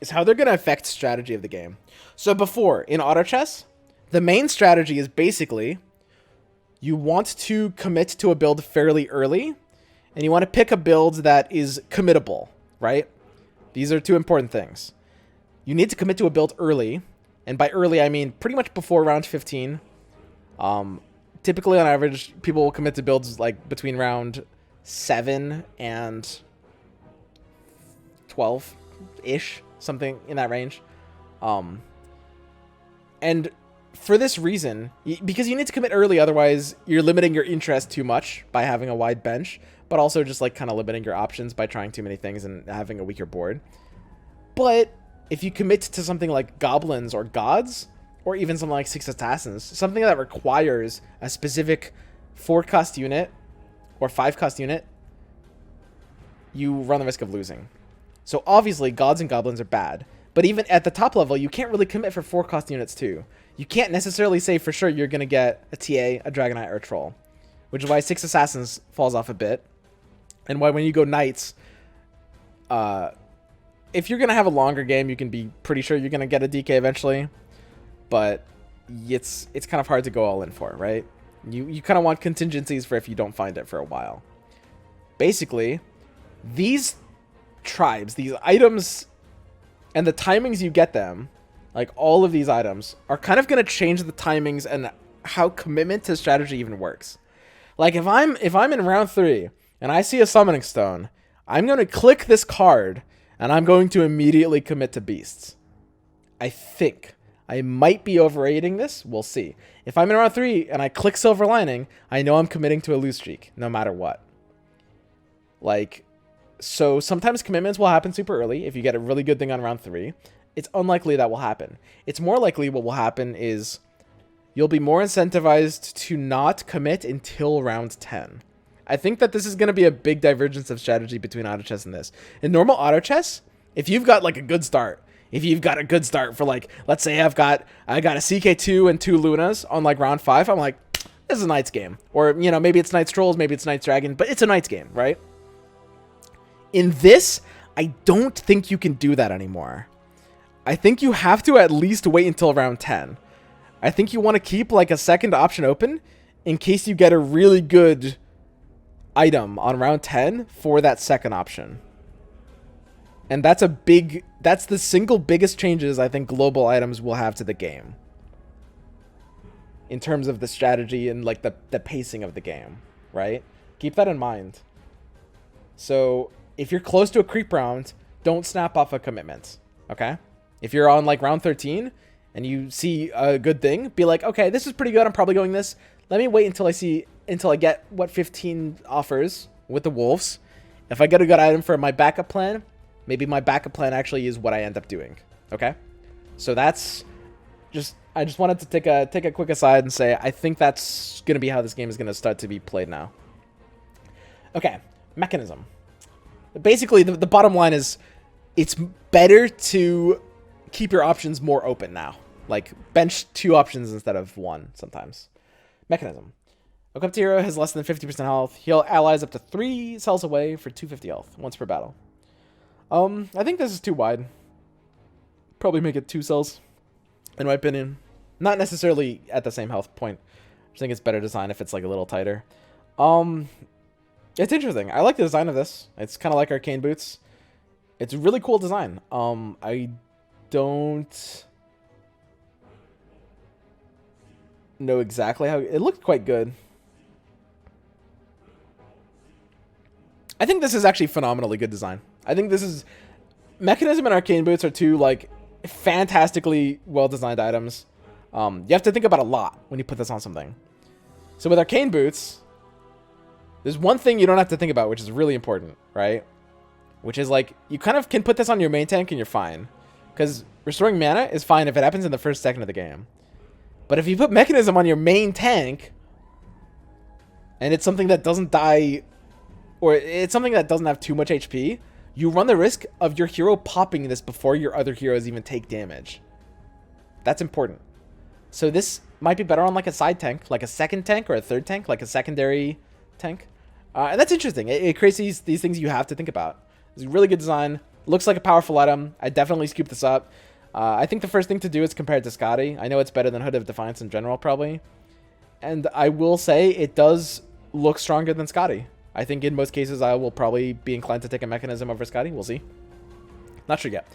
is how they're gonna affect strategy of the game. So before, in auto chess, the main strategy is basically you want to commit to a build fairly early, and you want to pick a build that is committable, right? These are two important things. You need to commit to a build early, and by early I mean pretty much before round 15. Typically on average, people will commit to builds like between round 7 and 12-ish, something in that range. And for this reason, because you need to commit early, otherwise you're limiting your interest too much by having a wide bench, but also just like kind of limiting your options by trying too many things and having a weaker board. But if you commit to something like goblins or gods, or even something like 6 assassins, something that requires a specific 4-cost unit or 5-cost unit, you run the risk of losing. So obviously gods and goblins are bad, but even at the top level, you can't really commit for 4-cost units too. You can't necessarily say for sure you're going to get a TA, a Dragonite, or a Troll, which is why 6 assassins falls off a bit, and why when you go knights, if you're going to have a longer game, you can be pretty sure you're going to get a DK eventually, but it's kind of hard to go all in for, right? You kind of want contingencies for if you don't find it for a while. Basically, these tribes, these items, and the timings you get them, like all of these items, are kind of going to change the timings and how commitment to strategy even works. Like if I'm in round 3 and I see a summoning stone, I'm going to click this card and I'm going to immediately commit to beasts. I think. I might be overrating this. We'll see. If I'm in round 3 and I click Silver Lining, I know I'm committing to a lose streak, no matter what. Like, so sometimes commitments will happen super early if you get a really good thing on round 3. It's unlikely that will happen. It's more likely what will happen is you'll be more incentivized to not commit until round 10. I think that this is going to be a big divergence of strategy between auto chess and this. In normal auto chess, if you've got like a good start, for like, let's say I got a CK2 and 2 Lunas on like round 5, I'm like, this is a Knight's game. Or, you know, maybe it's Knight's Trolls, maybe it's Knight's Dragon, but it's a Knight's game, right? In this, I don't think you can do that anymore. I think you have to at least wait until round 10. I think you want to keep like a second option open in case you get a really good item on round 10 for that second option. And that's the single biggest changes I think global items will have to the game. In terms of the strategy and like the pacing of the game, right? Keep that in mind. So if you're close to a creep round, don't snap off a commitment, okay? If you're on like round 13 and you see a good thing, be like, okay, this is pretty good. I'm probably going this. Let me wait until I get what 15 offers with the wolves. If I get a good item for my backup plan, maybe my backup plan actually is what I end up doing. Okay? So that's just, I just wanted to take a quick aside and say, I think that's going to be how this game is going to start to be played now. Okay. Mechanism. Basically, the bottom line is it's better to keep your options more open now. Like, bench 2 options instead of 1 sometimes. Mechanism. A Cup hero has less than 50% health. Heal allies up to 3 cells away for 250 health, once per battle. I think this is too wide. Probably make it 2 cells, in my opinion. Not necessarily at the same health point. I think it's better design if it's like a little tighter. It's interesting. I like the design of this. It's kind of like Arcane Boots. It's a really cool design. I don't know exactly how it looked. Quite good. I think this is actually phenomenally good design. I think this is Mechanism and Arcane Boots are 2 like fantastically well designed items. You have to think about a lot when you put this on something. So with Arcane Boots, there's one thing you don't have to think about, which is really important, right? Which is like, you kind of can put this on your main tank and you're fine. Because restoring mana is fine if it happens in the first second of the game. But if you put Mechanism on your main tank, and it's something that doesn't die or it's something that doesn't have too much HP, you run the risk of your hero popping this before your other heroes even take damage. That's important. So this might be better on like a side tank, like a second tank or a third tank, like a secondary tank. And that's interesting. It creates these things you have to think about. It's a really good design. Looks like a powerful item. I definitely scoop this up. I think the first thing to do is compare it to Scotty. I know it's better than Hood of Defiance in general, probably. And I will say it does look stronger than Scotty. I think in most cases I will probably be inclined to take a mechanism over Scotty. We'll see. Not sure yet.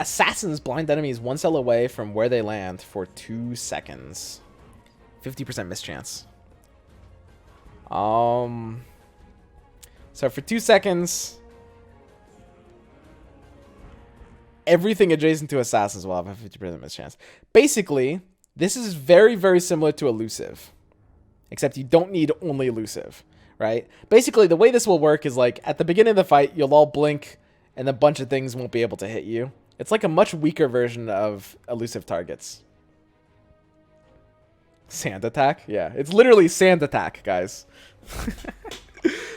Assassins blind enemies 1 cell away from where they land for 2 seconds. 50% mischance. So for 2 seconds, everything adjacent to assassins will have a 50% mischance. Basically, this is very, very similar to elusive, except you don't need only elusive, right? Basically, the way this will work is like at the beginning of the fight, you'll all blink and a bunch of things won't be able to hit you. It's like a much weaker version of elusive targets. Sand attack? Yeah, it's literally sand attack, guys.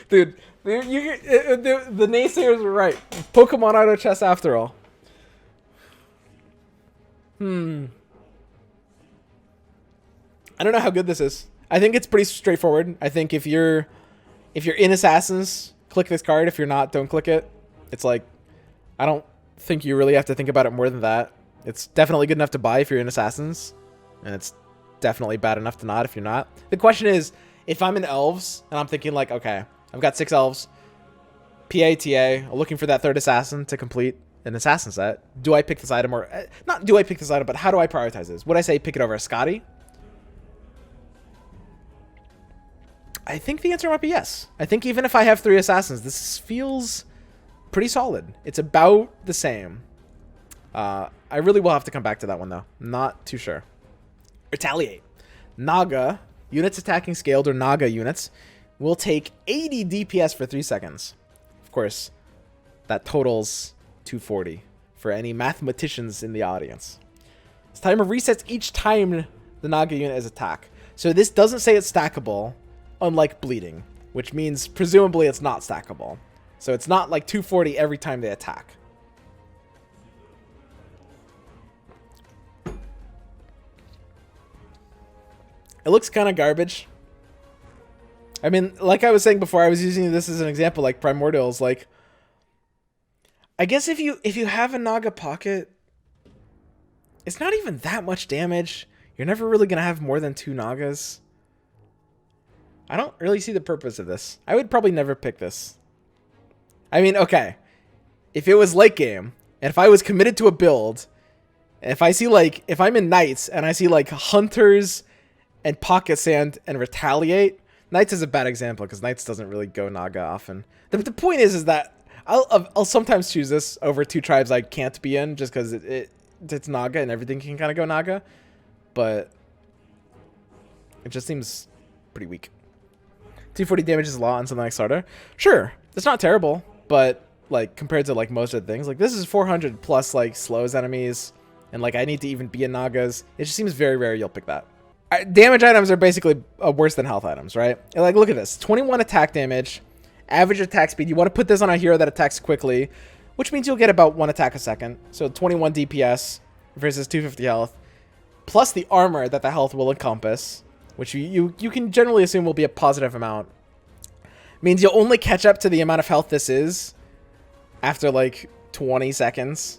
Dude, the naysayers were right. Pokemon Auto Chess after all. I don't know how good this is. I think it's pretty straightforward. I think if you're in Assassins, click this card. If you're not, don't click it. It's like, I don't think you really have to think about it more than that. It's definitely good enough to buy if you're in Assassins, and it's definitely bad enough to not if you're not. The question is, if I'm in Elves and I'm thinking like, okay, I've got 6 Elves, PATA, looking for that 3rd Assassin to complete an Assassin set, do I pick this item or not? Do I pick this item, but how do I prioritize this? Would I say pick it over a Scotty? I think the answer might be yes. I think even if I have 3 Assassins, this feels pretty solid. It's about the same. I really will have to come back to that one, though. Not too sure. Retaliate. Naga, units attacking scaled or Naga units, will take 80 DPS for 3 seconds. Of course, that totals 240 for any mathematicians in the audience. This timer resets each time the Naga unit is attacked. So this doesn't say it's stackable, unlike bleeding, which means presumably it's not stackable. So it's not like 240 every time they attack. It looks kind of garbage. I mean, like I was saying before, I was using this as an example, like Primordials. Like, I guess if you have a Naga pocket, it's not even that much damage. You're never really gonna have more than 2 Nagas. I don't really see the purpose of this. I would probably never pick this. I mean, okay, if it was late game, and if I was committed to a build, and if I see like, if I'm in Knights, and I see like Hunters and Pocket Sand and Retaliate, Knights is a bad example, because Knights doesn't really go Naga often. The point is that I'll sometimes choose this over 2 tribes I can't be in, just because it's Naga, and everything can kind of go Naga, but it just seems pretty weak. 240 damage is a lot on something like Starter. Sure, it's not terrible, but like compared to like most of the things, like this is 400 plus like slows enemies, and like I need to even be in Nagas. It just seems very rare you'll pick that. Damage items are basically worse than health items, right? And like look at this, 21 attack damage, average attack speed. You want to put this on a hero that attacks quickly, which means you'll get about 1 attack a second. So 21 DPS versus 250 health, plus the armor that the health will encompass, which you can generally assume will be a positive amount. Means you'll only catch up to the amount of health this is after like 20 seconds.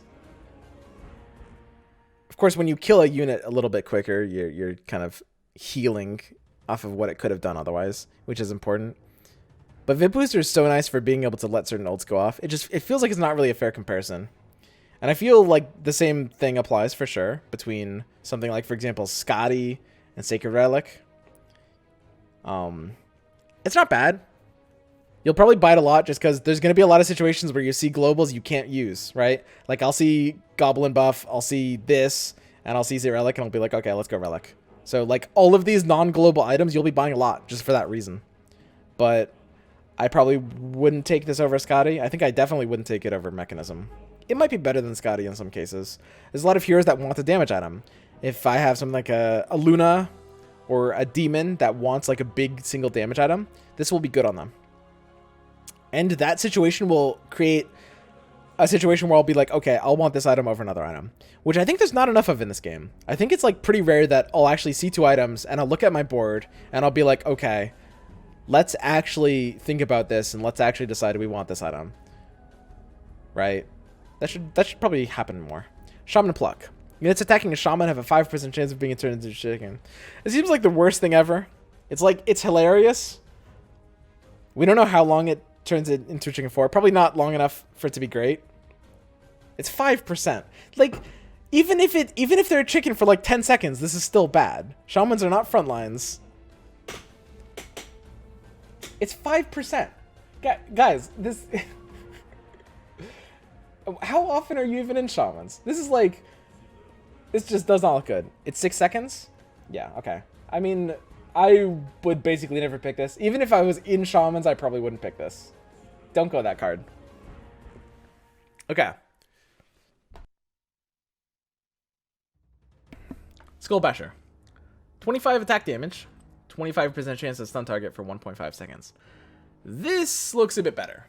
Of course, when you kill a unit a little bit quicker, you're kind of healing off of what it could have done otherwise, which is important. But Vip Booster is so nice for being able to let certain ults go off. It feels like it's not really a fair comparison. And I feel like the same thing applies for sure between something like, for example, Scotty and Sacred Relic. It's not bad. You'll probably buy it a lot just because there's going to be a lot of situations where you see globals you can't use, right? Like I'll see Goblin buff, I'll see this, and I'll see Relic, and I'll be like, okay, let's go Relic. So like all of these non-global items, you'll be buying a lot just for that reason. But I probably wouldn't take this over Scotty. I think I definitely wouldn't take it over Mechanism. It might be better than Scotty in some cases. There's a lot of heroes that want the damage item. If I have something like a Luna or a Demon that wants like a big single damage item, this will be good on them. And that situation will create a situation where I'll be like, okay, I'll want this item over another item, which I think there's not enough of in this game. I think it's like pretty rare that I'll actually see two items and I'll look at my board and I'll be like, okay, let's actually think about this and let's actually decide we want this item. Right? That should probably happen more. Shaman Pluck. Units attacking a shaman have a 5% chance of being turned into a chicken. It seems like the worst thing ever. It's like, it's hilarious. We don't know how long it turns it into a chicken for. Probably not long enough for it to be great. It's 5%. Like, even if they're a chicken for like 10 seconds, this is still bad. Shamans are not front lines. It's 5%. Guys, this... How often are you even in shamans? This is like... This just does not look good. It's 6 seconds? Yeah, okay. I mean, I would basically never pick this. Even if I was in shamans, I probably wouldn't pick this. Don't go that card. Okay. Skull Basher. 25 attack damage. 25% chance to stun target for 1.5 seconds. This looks a bit better.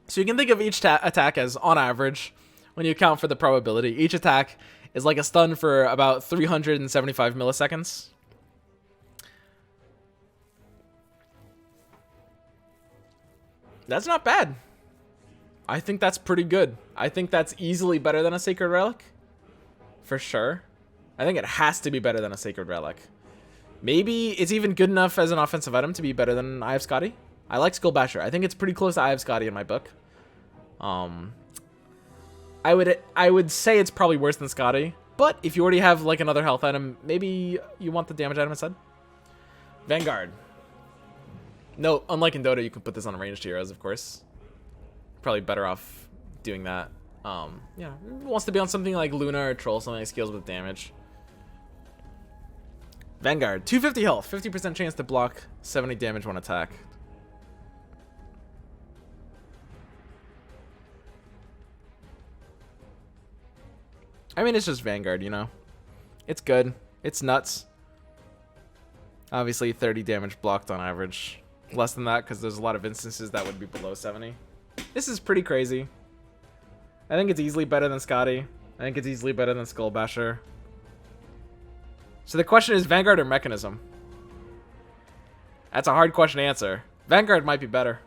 So you can think of each attack as, on average, when you account for the probability, each attack is like a stun for about 375 milliseconds. That's not bad. I think that's pretty good. I think that's easily better than a Sacred Relic. For sure. I think it has to be better than a Sacred Relic. Maybe it's even good enough as an offensive item to be better than Eye of Scotty. I like Skull Basher. I think it's pretty close to Eye of Scotty in my book. I would say it's probably worse than Scotty, but if you already have like another health item, maybe you want the damage item instead. Vanguard. No, unlike in Dota, you can put this on ranged heroes, of course. Probably better off doing that. Yeah, wants to be on something like Luna or Troll, something that scales with damage. Vanguard, 250 health, 50% chance to block 70 damage when attack. I mean, it's just Vanguard, you know? It's good. It's nuts. Obviously, 30 damage blocked on average. Less than that, because there's a lot of instances that would be below 70. This is pretty crazy. I think it's easily better than Scotty. I think it's easily better than Skull Basher. So the question is Vanguard or Mechanism? That's a hard question to answer. Vanguard might be better.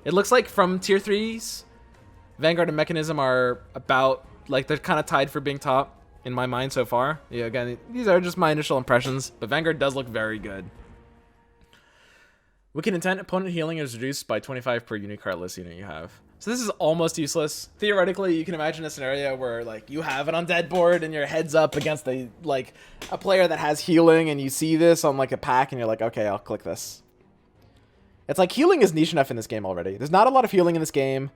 It looks like from tier 3s, Vanguard and Mechanism are about, like, they're kind of tied for being top in my mind so far. Yeah, again, these are just my initial impressions, but Vanguard does look very good. Wicked Intent, opponent healing is reduced by 25 per unit cardless unit you have. So this is almost useless. Theoretically, you can imagine a scenario where like you have an undead board and your head's up against a player that has healing, and you see this on like a pack and you're like, okay, I'll click this. It's like healing is niche enough in this game already. There's not a lot of healing in this game.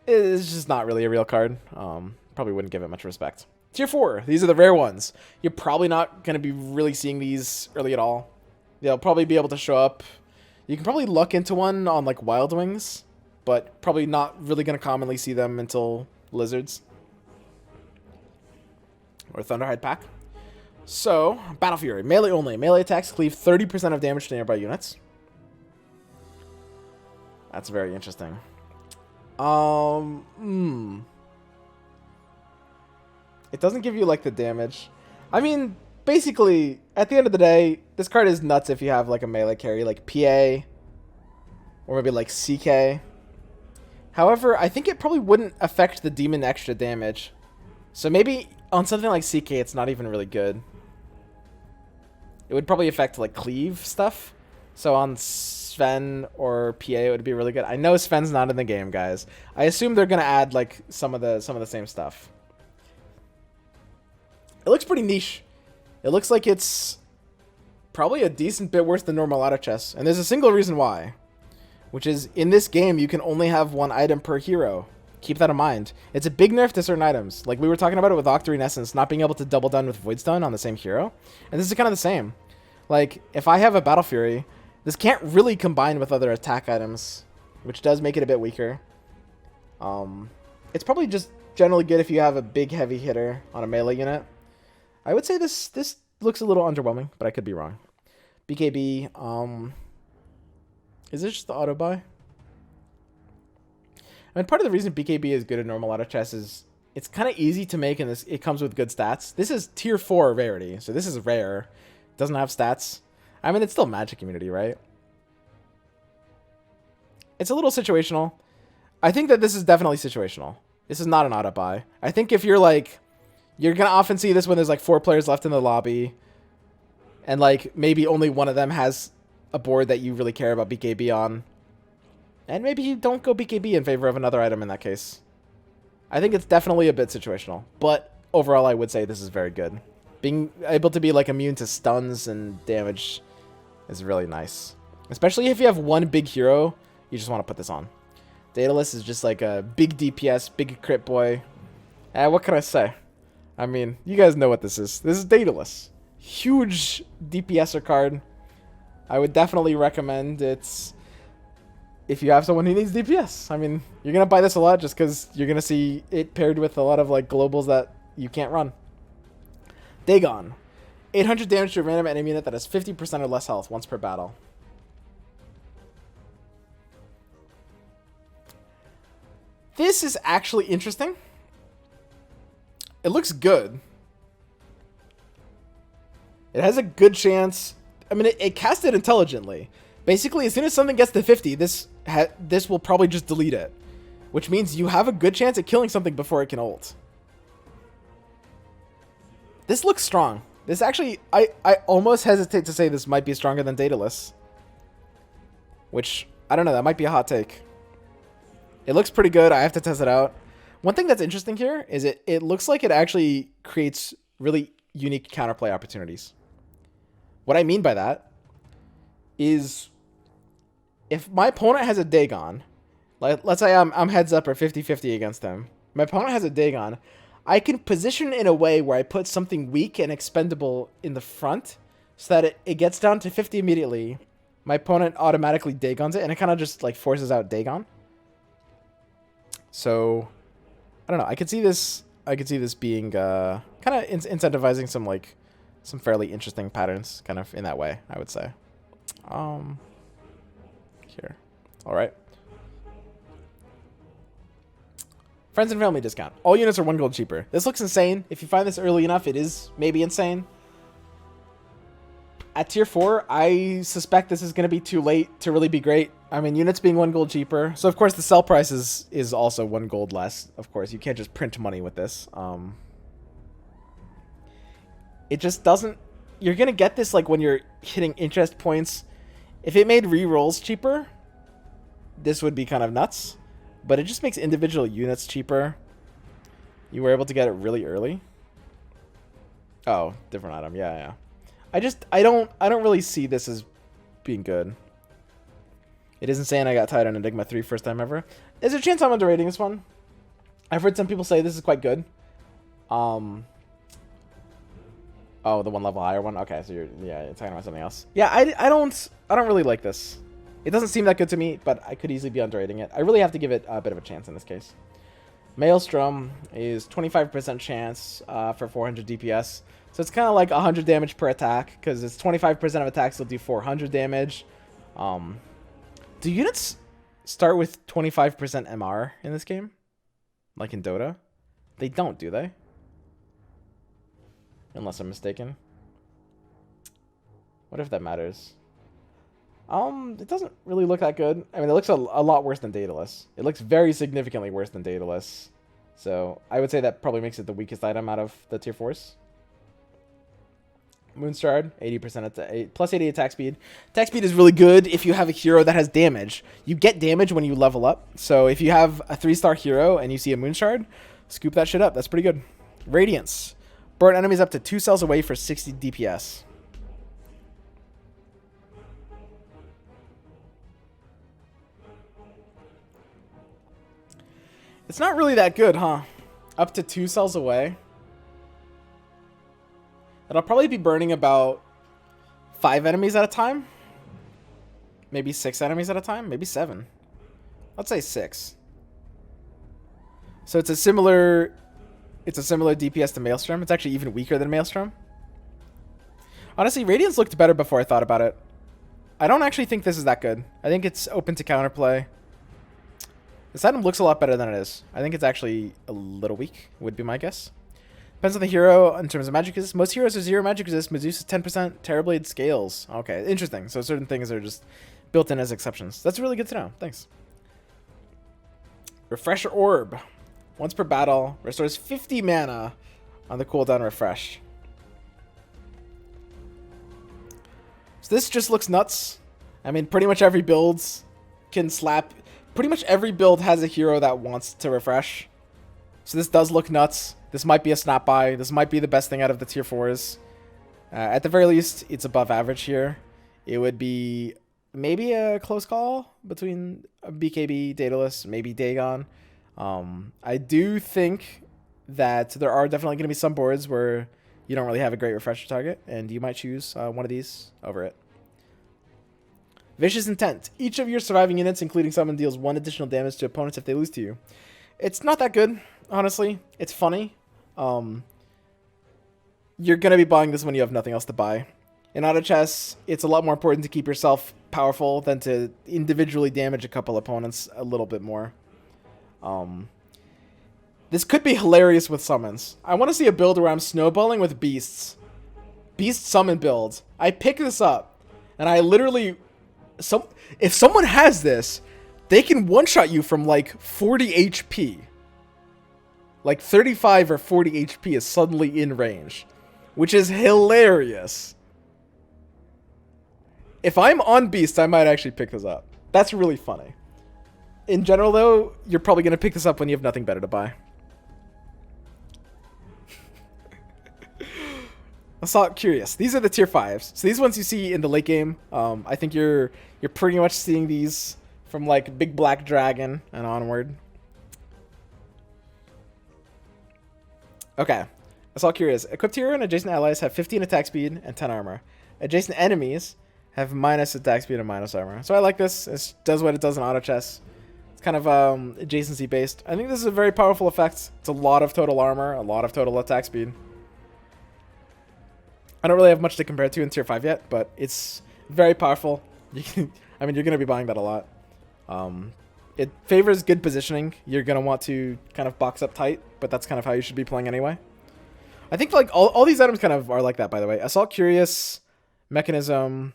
It's just not really a real card. Probably wouldn't give it much respect. Tier 4, these are the rare ones. You're probably not going to be really seeing these early at all. They'll probably be able to show up. You can probably luck into one on like Wild Wings, but probably not really going to commonly see them until Lizards. Or Thunderhide pack. So, Battlefury. Melee only. Melee attacks cleave 30% of damage to nearby units. That's very interesting. It doesn't give you like the damage. I mean, basically, at the end of the day, this card is nuts if you have like a melee carry like PA or maybe like CK. However, I think it probably wouldn't affect the demon extra damage. So maybe on something like CK, it's not even really good. It would probably affect like cleave stuff. So on Sven or PA, it would be really good. I know Sven's not in the game, guys. I assume they're gonna add like some of the same stuff. It looks pretty niche. It looks like it's probably a decent bit worse than normal auto chess, and there's a single reason why, which is in this game you can only have one item per hero. Keep that in mind. It's a big nerf to certain items. Like we were talking about it with Octarine Essence, not being able to double down with Voidstone on the same hero, and this is kind of the same. Like if I have a Battlefury, this can't really combine with other attack items, which does make it a bit weaker. It's probably just generally good if you have a big heavy hitter on a melee unit. I would say this looks a little underwhelming, but I could be wrong. BKB, is it just the auto buy? I mean, part of the reason BKB is good at normal auto chess is it's kind of easy to make, and it comes with good stats. This is tier 4 rarity, so this is rare. Doesn't have stats. I mean, it's still magic immunity, right? It's a little situational. I think that this is definitely situational. This is not an auto buy. I think if you're like, you're going to often see this when there's like 4 players left in the lobby, and like maybe only one of them has a board that you really care about BKB on. And maybe you don't go BKB in favor of another item in that case. I think it's definitely a bit situational. But overall, I would say this is very good. Being able to be like immune to stuns and damage is really nice. Especially if you have one big hero, you just want to put this on. Daedalus is just like a big DPS, big crit boy. What can I say? I mean, you guys know what this is. This is Daedalus. Huge DPSer card. I would definitely recommend it if you have someone who needs DPS. I mean, you're going to buy this a lot just because you're going to see it paired with a lot of like globals that you can't run. Dagon. 800 damage to a random enemy unit that has 50% or less health once per battle. This is actually interesting. It looks good. It has a good chance. I mean, it cast it intelligently. Basically, as soon as something gets to 50, this will probably just delete it. Which means you have a good chance at killing something before it can ult. This looks strong. This actually, I almost hesitate to say this might be stronger than Daedalus. Which, I don't know, that might be a hot take. It looks pretty good. I have to test it out. One thing that's interesting here is it looks like it actually creates really unique counterplay opportunities. What I mean by that is if my opponent has a Dagon, like let's say I'm heads up or 50-50 against him. My opponent has a Dagon. I can position in a way where I put something weak and expendable in the front so that it gets down to 50 immediately. My opponent automatically Dagons it, and it kind of just like forces out Dagon. So, I don't know. I could see this being kind of incentivizing some fairly interesting patterns, kind of in that way. I would say. Here, all right. Friends and family discount. All units are 1 gold cheaper. This looks insane. If you find this early enough, it is maybe insane. At tier 4, I suspect this is going to be too late to really be great. I mean, units being 1 gold cheaper. So, of course, the sell price is also 1 gold less. Of course, you can't just print money with this. It just doesn't... You're going to get this like when you're hitting interest points. If it made re-rolls cheaper, this would be kind of nuts. But it just makes individual units cheaper. You were able to get it really early. Oh, different item. Yeah, yeah. I don't really see this as being good. It isn't saying I got tied on Enigma 3 first time ever. There's a chance I'm underrating this one. I've heard some people say this is quite good. Oh, the 1 level higher one. Okay, so you're talking about something else. Yeah, I don't really like this. It doesn't seem that good to me, but I could easily be underrating it. I really have to give it a bit of a chance in this case. Maelstrom is 25% chance for 400 DPS. So it's kind of like 100 damage per attack, because it's 25% of attacks will do 400 damage. Do units start with 25% MR in this game? Like in Dota? They don't, do they? Unless I'm mistaken. What if that matters? It doesn't really look that good. I mean, it looks a lot worse than Daedalus. It looks very significantly worse than Daedalus. So I would say that probably makes it the weakest item out of the tier 4s. Moonshard, 80% plus 80 attack speed. Attack speed is really good if you have a hero that has damage. You get damage when you level up. So if you have a 3-star hero and you see a Moonshard, scoop that shit up. That's pretty good. Radiance. Burn enemies up to 2 cells away for 60 DPS. It's not really that good, huh? Up to 2 cells away. It'll probably be burning about 5 enemies at a time. Maybe 6 enemies at a time. Maybe 7. Let's say 6. So it's a similar DPS to Maelstrom. It's actually even weaker than Maelstrom. Honestly, Radiance looked better before I thought about it. I don't actually think this is that good. I think it's open to counterplay. This item looks a lot better than it is. I think it's actually a little weak, would be my guess. Depends on the hero in terms of magic resist. Most heroes are 0 magic resist. Medusa's 10%. Terrorblade scales. Okay, interesting. So certain things are just built in as exceptions. That's really good to know. Thanks. Refresher Orb. Once per battle. Restores 50 mana on the cooldown refresh. So this just looks nuts. I mean, pretty much every build can slap... Pretty much every build has a hero that wants to refresh. So this does look nuts. This might be a snap buy. This might be the best thing out of the tier 4s. At the very least, it's above average here. It would be maybe a close call between BKB, Daedalus, maybe Dagon. I do think that there are definitely going to be some boards where you don't really have a great refresher target, and you might choose one of these over it. Vicious Intent. Each of your surviving units, including summon, deals 1 additional damage to opponents if they lose to you. It's not that good, honestly. It's funny. You're going to be buying this when you have nothing else to buy. In auto chess, it's a lot more important to keep yourself powerful than to individually damage a couple opponents a little bit more. This could be hilarious with summons. I want to see a build where I'm snowballing with beasts. Beast summon build. I pick this up, and I literally... if someone has this, they can one-shot you from like 40 HP. Like 35 or 40 HP is suddenly in range, which is hilarious. If I'm on Beast, I might actually pick this up. That's really funny. In general, though, you're probably going to pick this up when you have nothing better to buy. Assault Curious. These are the tier 5s. So these ones you see in the late game. I think you're pretty much seeing these from like Big Black Dragon and onward. Okay. Assault Curious. Equipped hero and adjacent allies have 15 attack speed and 10 armor. Adjacent enemies have minus attack speed and minus armor. So I like this. It does what it does in auto chess. It's kind of adjacency based. I think this is a very powerful effect. It's a lot of total armor, a lot of total attack speed. I don't really have much to compare to in tier 5 yet, but it's very powerful. I mean, you're going to be buying that a lot. It favors good positioning. You're going to want to kind of box up tight, but that's kind of how you should be playing anyway. I think like all these items kind of are like that, by the way. Assault Curious, Mechanism,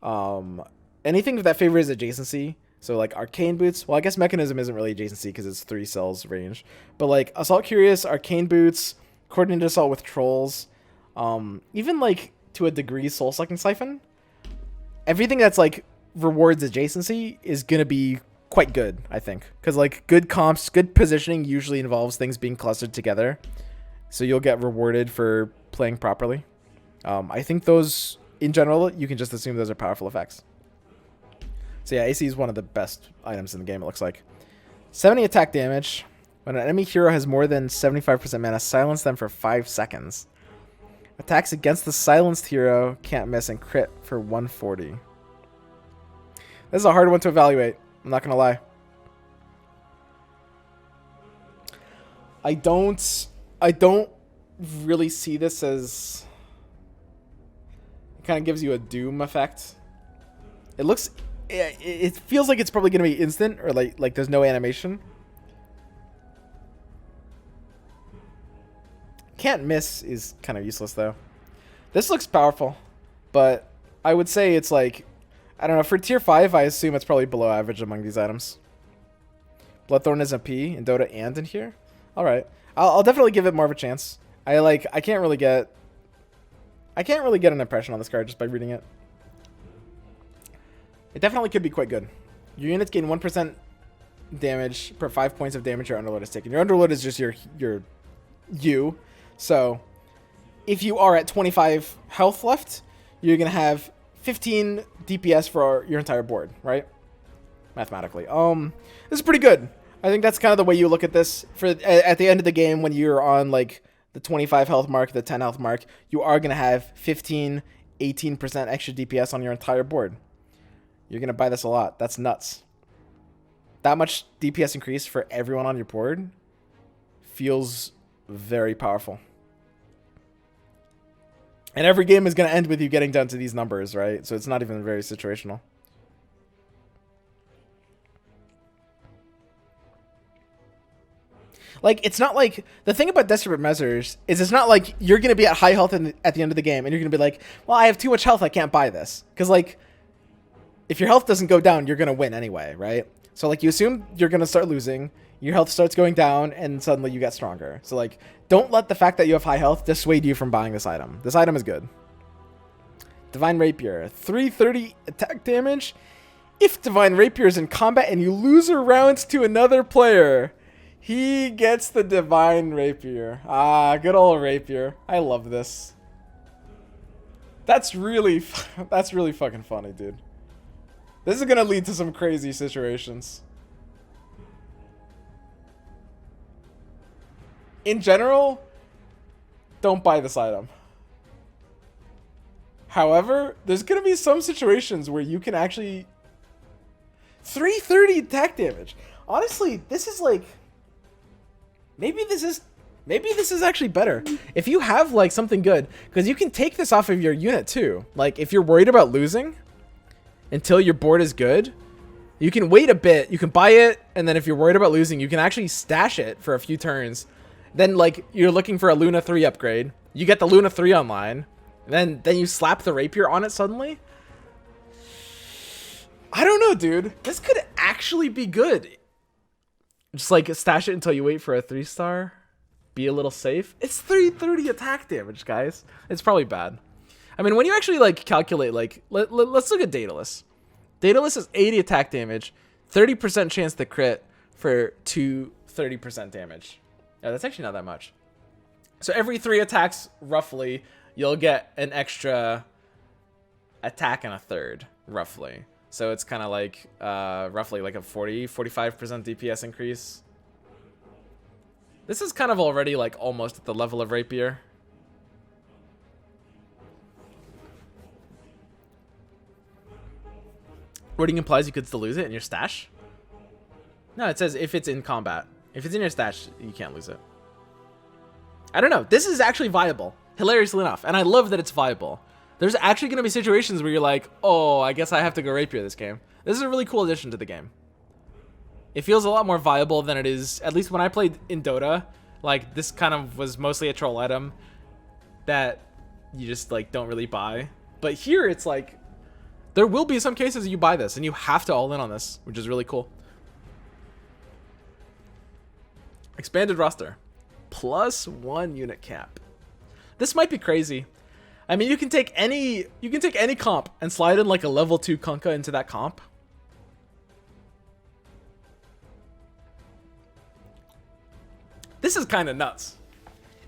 anything that favors adjacency. So like Arcane Boots. Well, I guess Mechanism isn't really adjacency because it's 3 cells range. But like Assault Curious, Arcane Boots, Coordinated Assault with Trolls, even like to a degree Soul Sucking Siphon. Everything that's like rewards adjacency is going to be quite good, I think. Because like good comps, good positioning usually involves things being clustered together. So you'll get rewarded for playing properly. I think those, in general, you can just assume those are powerful effects. So yeah, AC is one of the best items in the game, it looks like. 70 attack damage. When an enemy hero has more than 75% mana, silence them for 5 seconds. Attacks against the silenced hero can't miss and crit for 140. This is a hard one to evaluate. I'm not going to lie. I don't really see this as... It kind of gives you a Doom effect. It looks... It feels like it's probably going to be instant, or like there's no animation. Can't miss is kind of useless, though. This looks powerful, but I would say it's like... I don't know, for tier 5, I assume it's probably below average among these items. Bloodthorn is a P in Dota and in here? Alright. I'll definitely give it more of a chance. I can't really get an impression on this card just by reading it. It definitely could be quite good. Your units gain 1% damage per 5 points of damage your Underlord has taken. Your Underlord is just you. So, if you are at 25 health left, you're going to have 15 DPS for your entire board, right? Mathematically. This is pretty good. I think that's kind of the way you look at this. At the end of the game, when you're on like the 25 health mark, the 10 health mark, you are going to have 15, 18% extra DPS on your entire board. You're going to buy this a lot. That's nuts. That much DPS increase for everyone on your board feels very powerful. And every game is going to end with you getting down to these numbers, right? So it's not even very situational. Like, it's not like... The thing about Desperate Measures is it's not like you're going to be at high health at the end of the game and you're going to be like, well, I have too much health, I can't buy this. Because, like, if your health doesn't go down, you're going to win anyway, right? So, like, you assume you're going to start losing, your health starts going down, and suddenly you get stronger. So, like, don't let the fact that you have high health dissuade you from buying this item. This item is good. Divine Rapier. 330 attack damage. If Divine Rapier is in combat and you lose a round to another player... He gets the Divine Rapier. Ah, good old Rapier. I love this. That's really fucking funny, dude. This is gonna lead to some crazy situations. In general, don't buy this item. However, there's gonna be some situations where you can actually... 330 attack damage. Honestly, this is like... Maybe this is actually better. If you have, like, something good, because you can take this off of your unit, too. Like, if you're worried about losing until your board is good, you can wait a bit, you can buy it, and then if you're worried about losing, you can actually stash it for a few turns. Then, like, you're looking for a Luna 3 upgrade. You get the Luna 3 online, and then you slap the Rapier on it suddenly. I don't know, dude. This could actually be good. Just, like, stash it until you wait for a 3-star. Be a little safe. It's 330 attack damage, guys. It's probably bad. I mean, when you actually, like, calculate, like... Let's look at Daedalus. Daedalus is 80 attack damage. 30% chance to crit for 30% damage. Yeah, that's actually not that much. So every 3 attacks, roughly, you'll get an extra attack and a third, roughly. So it's kind of like, roughly like a 45% DPS increase. This is kind of already like almost at the level of Rapier. Wording implies you could still lose it in your stash? No, it says if it's in combat. If it's in your stash, you can't lose it. I don't know. This is actually viable. Hilariously enough. And I love that it's viable. There's actually going to be situations where you're like, oh, I guess I have to go Rapier this game. This is a really cool addition to the game. It feels a lot more viable than it is, at least when I played in Dota. Like, this kind of was mostly a troll item that you just, like, don't really buy. But here, it's like, there will be some cases you buy this, and you have to all in on this, which is really cool. Expanded roster. +1 unit cap. This might be crazy. I mean, you can take any comp and slide in like a level 2 Kunkka into that comp. This is kind of nuts.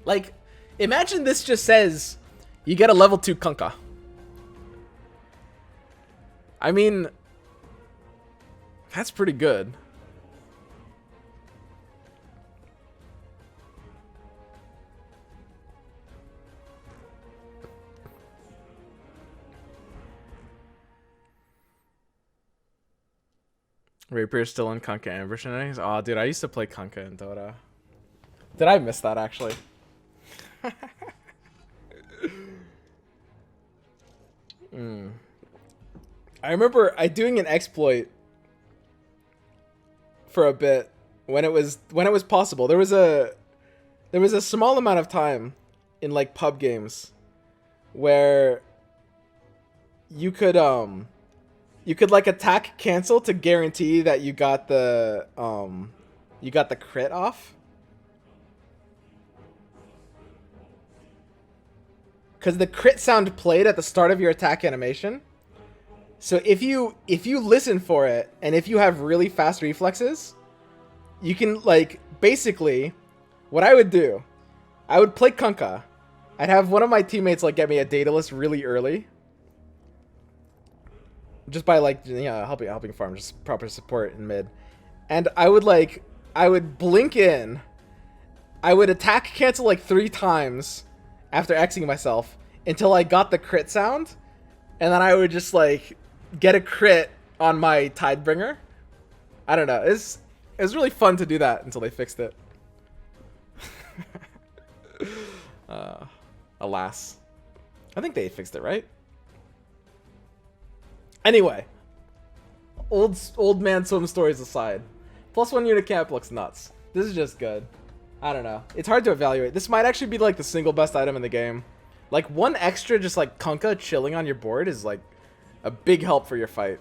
Like, imagine this just says you get a level 2 Kunkka. I mean, that's pretty good. Rapier's still in Kunkka Amber shenanigans? Oh, dude, I used to play Kunkka in Dota. Did I miss that, actually? I remember doing an exploit for a bit when it was possible. There was a small amount of time in like pub games where you could like attack cancel to guarantee that you got the crit off. Because the crit sound played at the start of your attack animation. So if you listen for it, and if you have really fast reflexes, you can, like, basically, what I would do, I would play Kunkka. I'd have one of my teammates, like, get me a Daedalus really early. Just by, like, helping farm, just proper support in mid. And I would blink in. I would attack cancel, like, 3 times after Xing myself until I got the crit sound. And then I would just, like, get a crit on my Tidebringer. I don't know. It was really fun to do that until they fixed it. Alas. I think they fixed it, right? Anyway, old man swim stories aside, +1 unit camp looks nuts. This is just good. I don't know. It's hard to evaluate. This might actually be like the single best item in the game. Like one extra just like Kunkka chilling on your board is like a big help for your fight.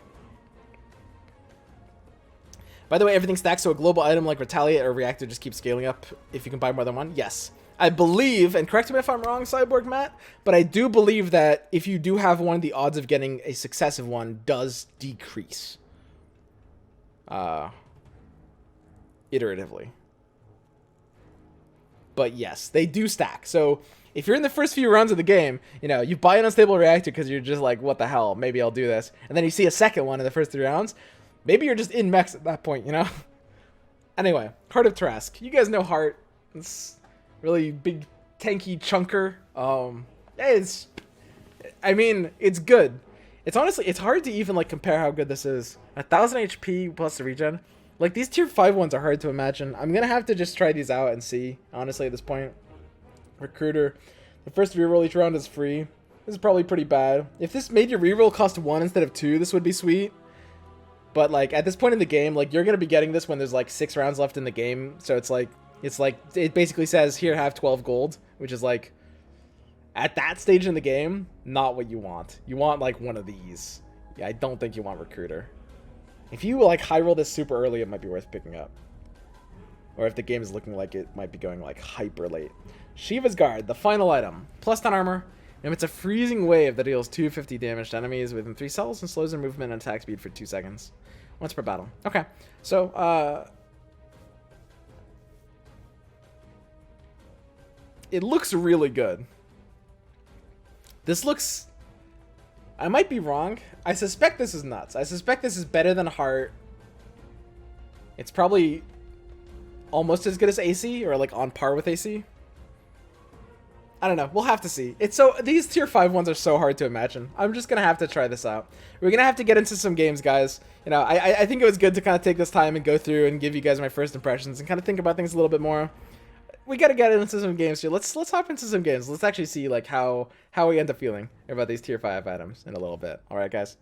By the way, everything stacks, so a global item like Retaliate or Reactor just keeps scaling up if you can buy more than one. Yes. I believe, and correct me if I'm wrong, Cyborg Matt, but I do believe that if you do have one, the odds of getting a successive one does decrease. Iteratively. But yes, they do stack. So if you're in the first few rounds of the game, you know, you buy an unstable reactor because you're just like, what the hell, maybe I'll do this. And then you see a second one in the first 3 rounds. Maybe you're just in mechs at that point, you know? Anyway, Heart of Trask. You guys know Heart. It's really big, tanky chunker. I mean, it's good. It's honestly, it's hard to even like compare how good this is. 1000 HP plus the regen. Like these tier 5 ones are hard to imagine. I'm gonna have to just try these out and see, honestly, at this point. Recruiter. The first reroll each round is free. This is probably pretty bad. If this made your reroll cost 1 instead of 2, this would be sweet. But like at this point in the game, like you're gonna be getting this when there's like 6 rounds left in the game. So it's like it basically says here, have 12 gold, which is like at that stage in the game, not what you want. You want like one of these. Yeah, I don't think you want Recruiter. If you like high roll this super early, it might be worth picking up. Or if the game is looking like it might be going like hyper late. Shiva's Guard, the final item. +10 armor. And it's a freezing wave that deals 250 damage to enemies within 3 cells and slows their movement and attack speed for 2 seconds. Once per battle. Okay. So, it looks really good. This looks... I might be wrong. I suspect this is nuts. I suspect this is better than Heart. It's probably almost as good as AC, or like on par with AC. I don't know. We'll have to see. It's so these tier 5 ones are so hard to imagine. I'm just gonna have to try this out. We're gonna have to get into some games, guys. You know, I think it was good to kind of take this time and go through and give you guys my first impressions and kind of think about things a little bit more. We gotta get into some games here. Let's hop into some games. Let's actually see like how we end up feeling about these tier 5 items in a little bit. All right, guys.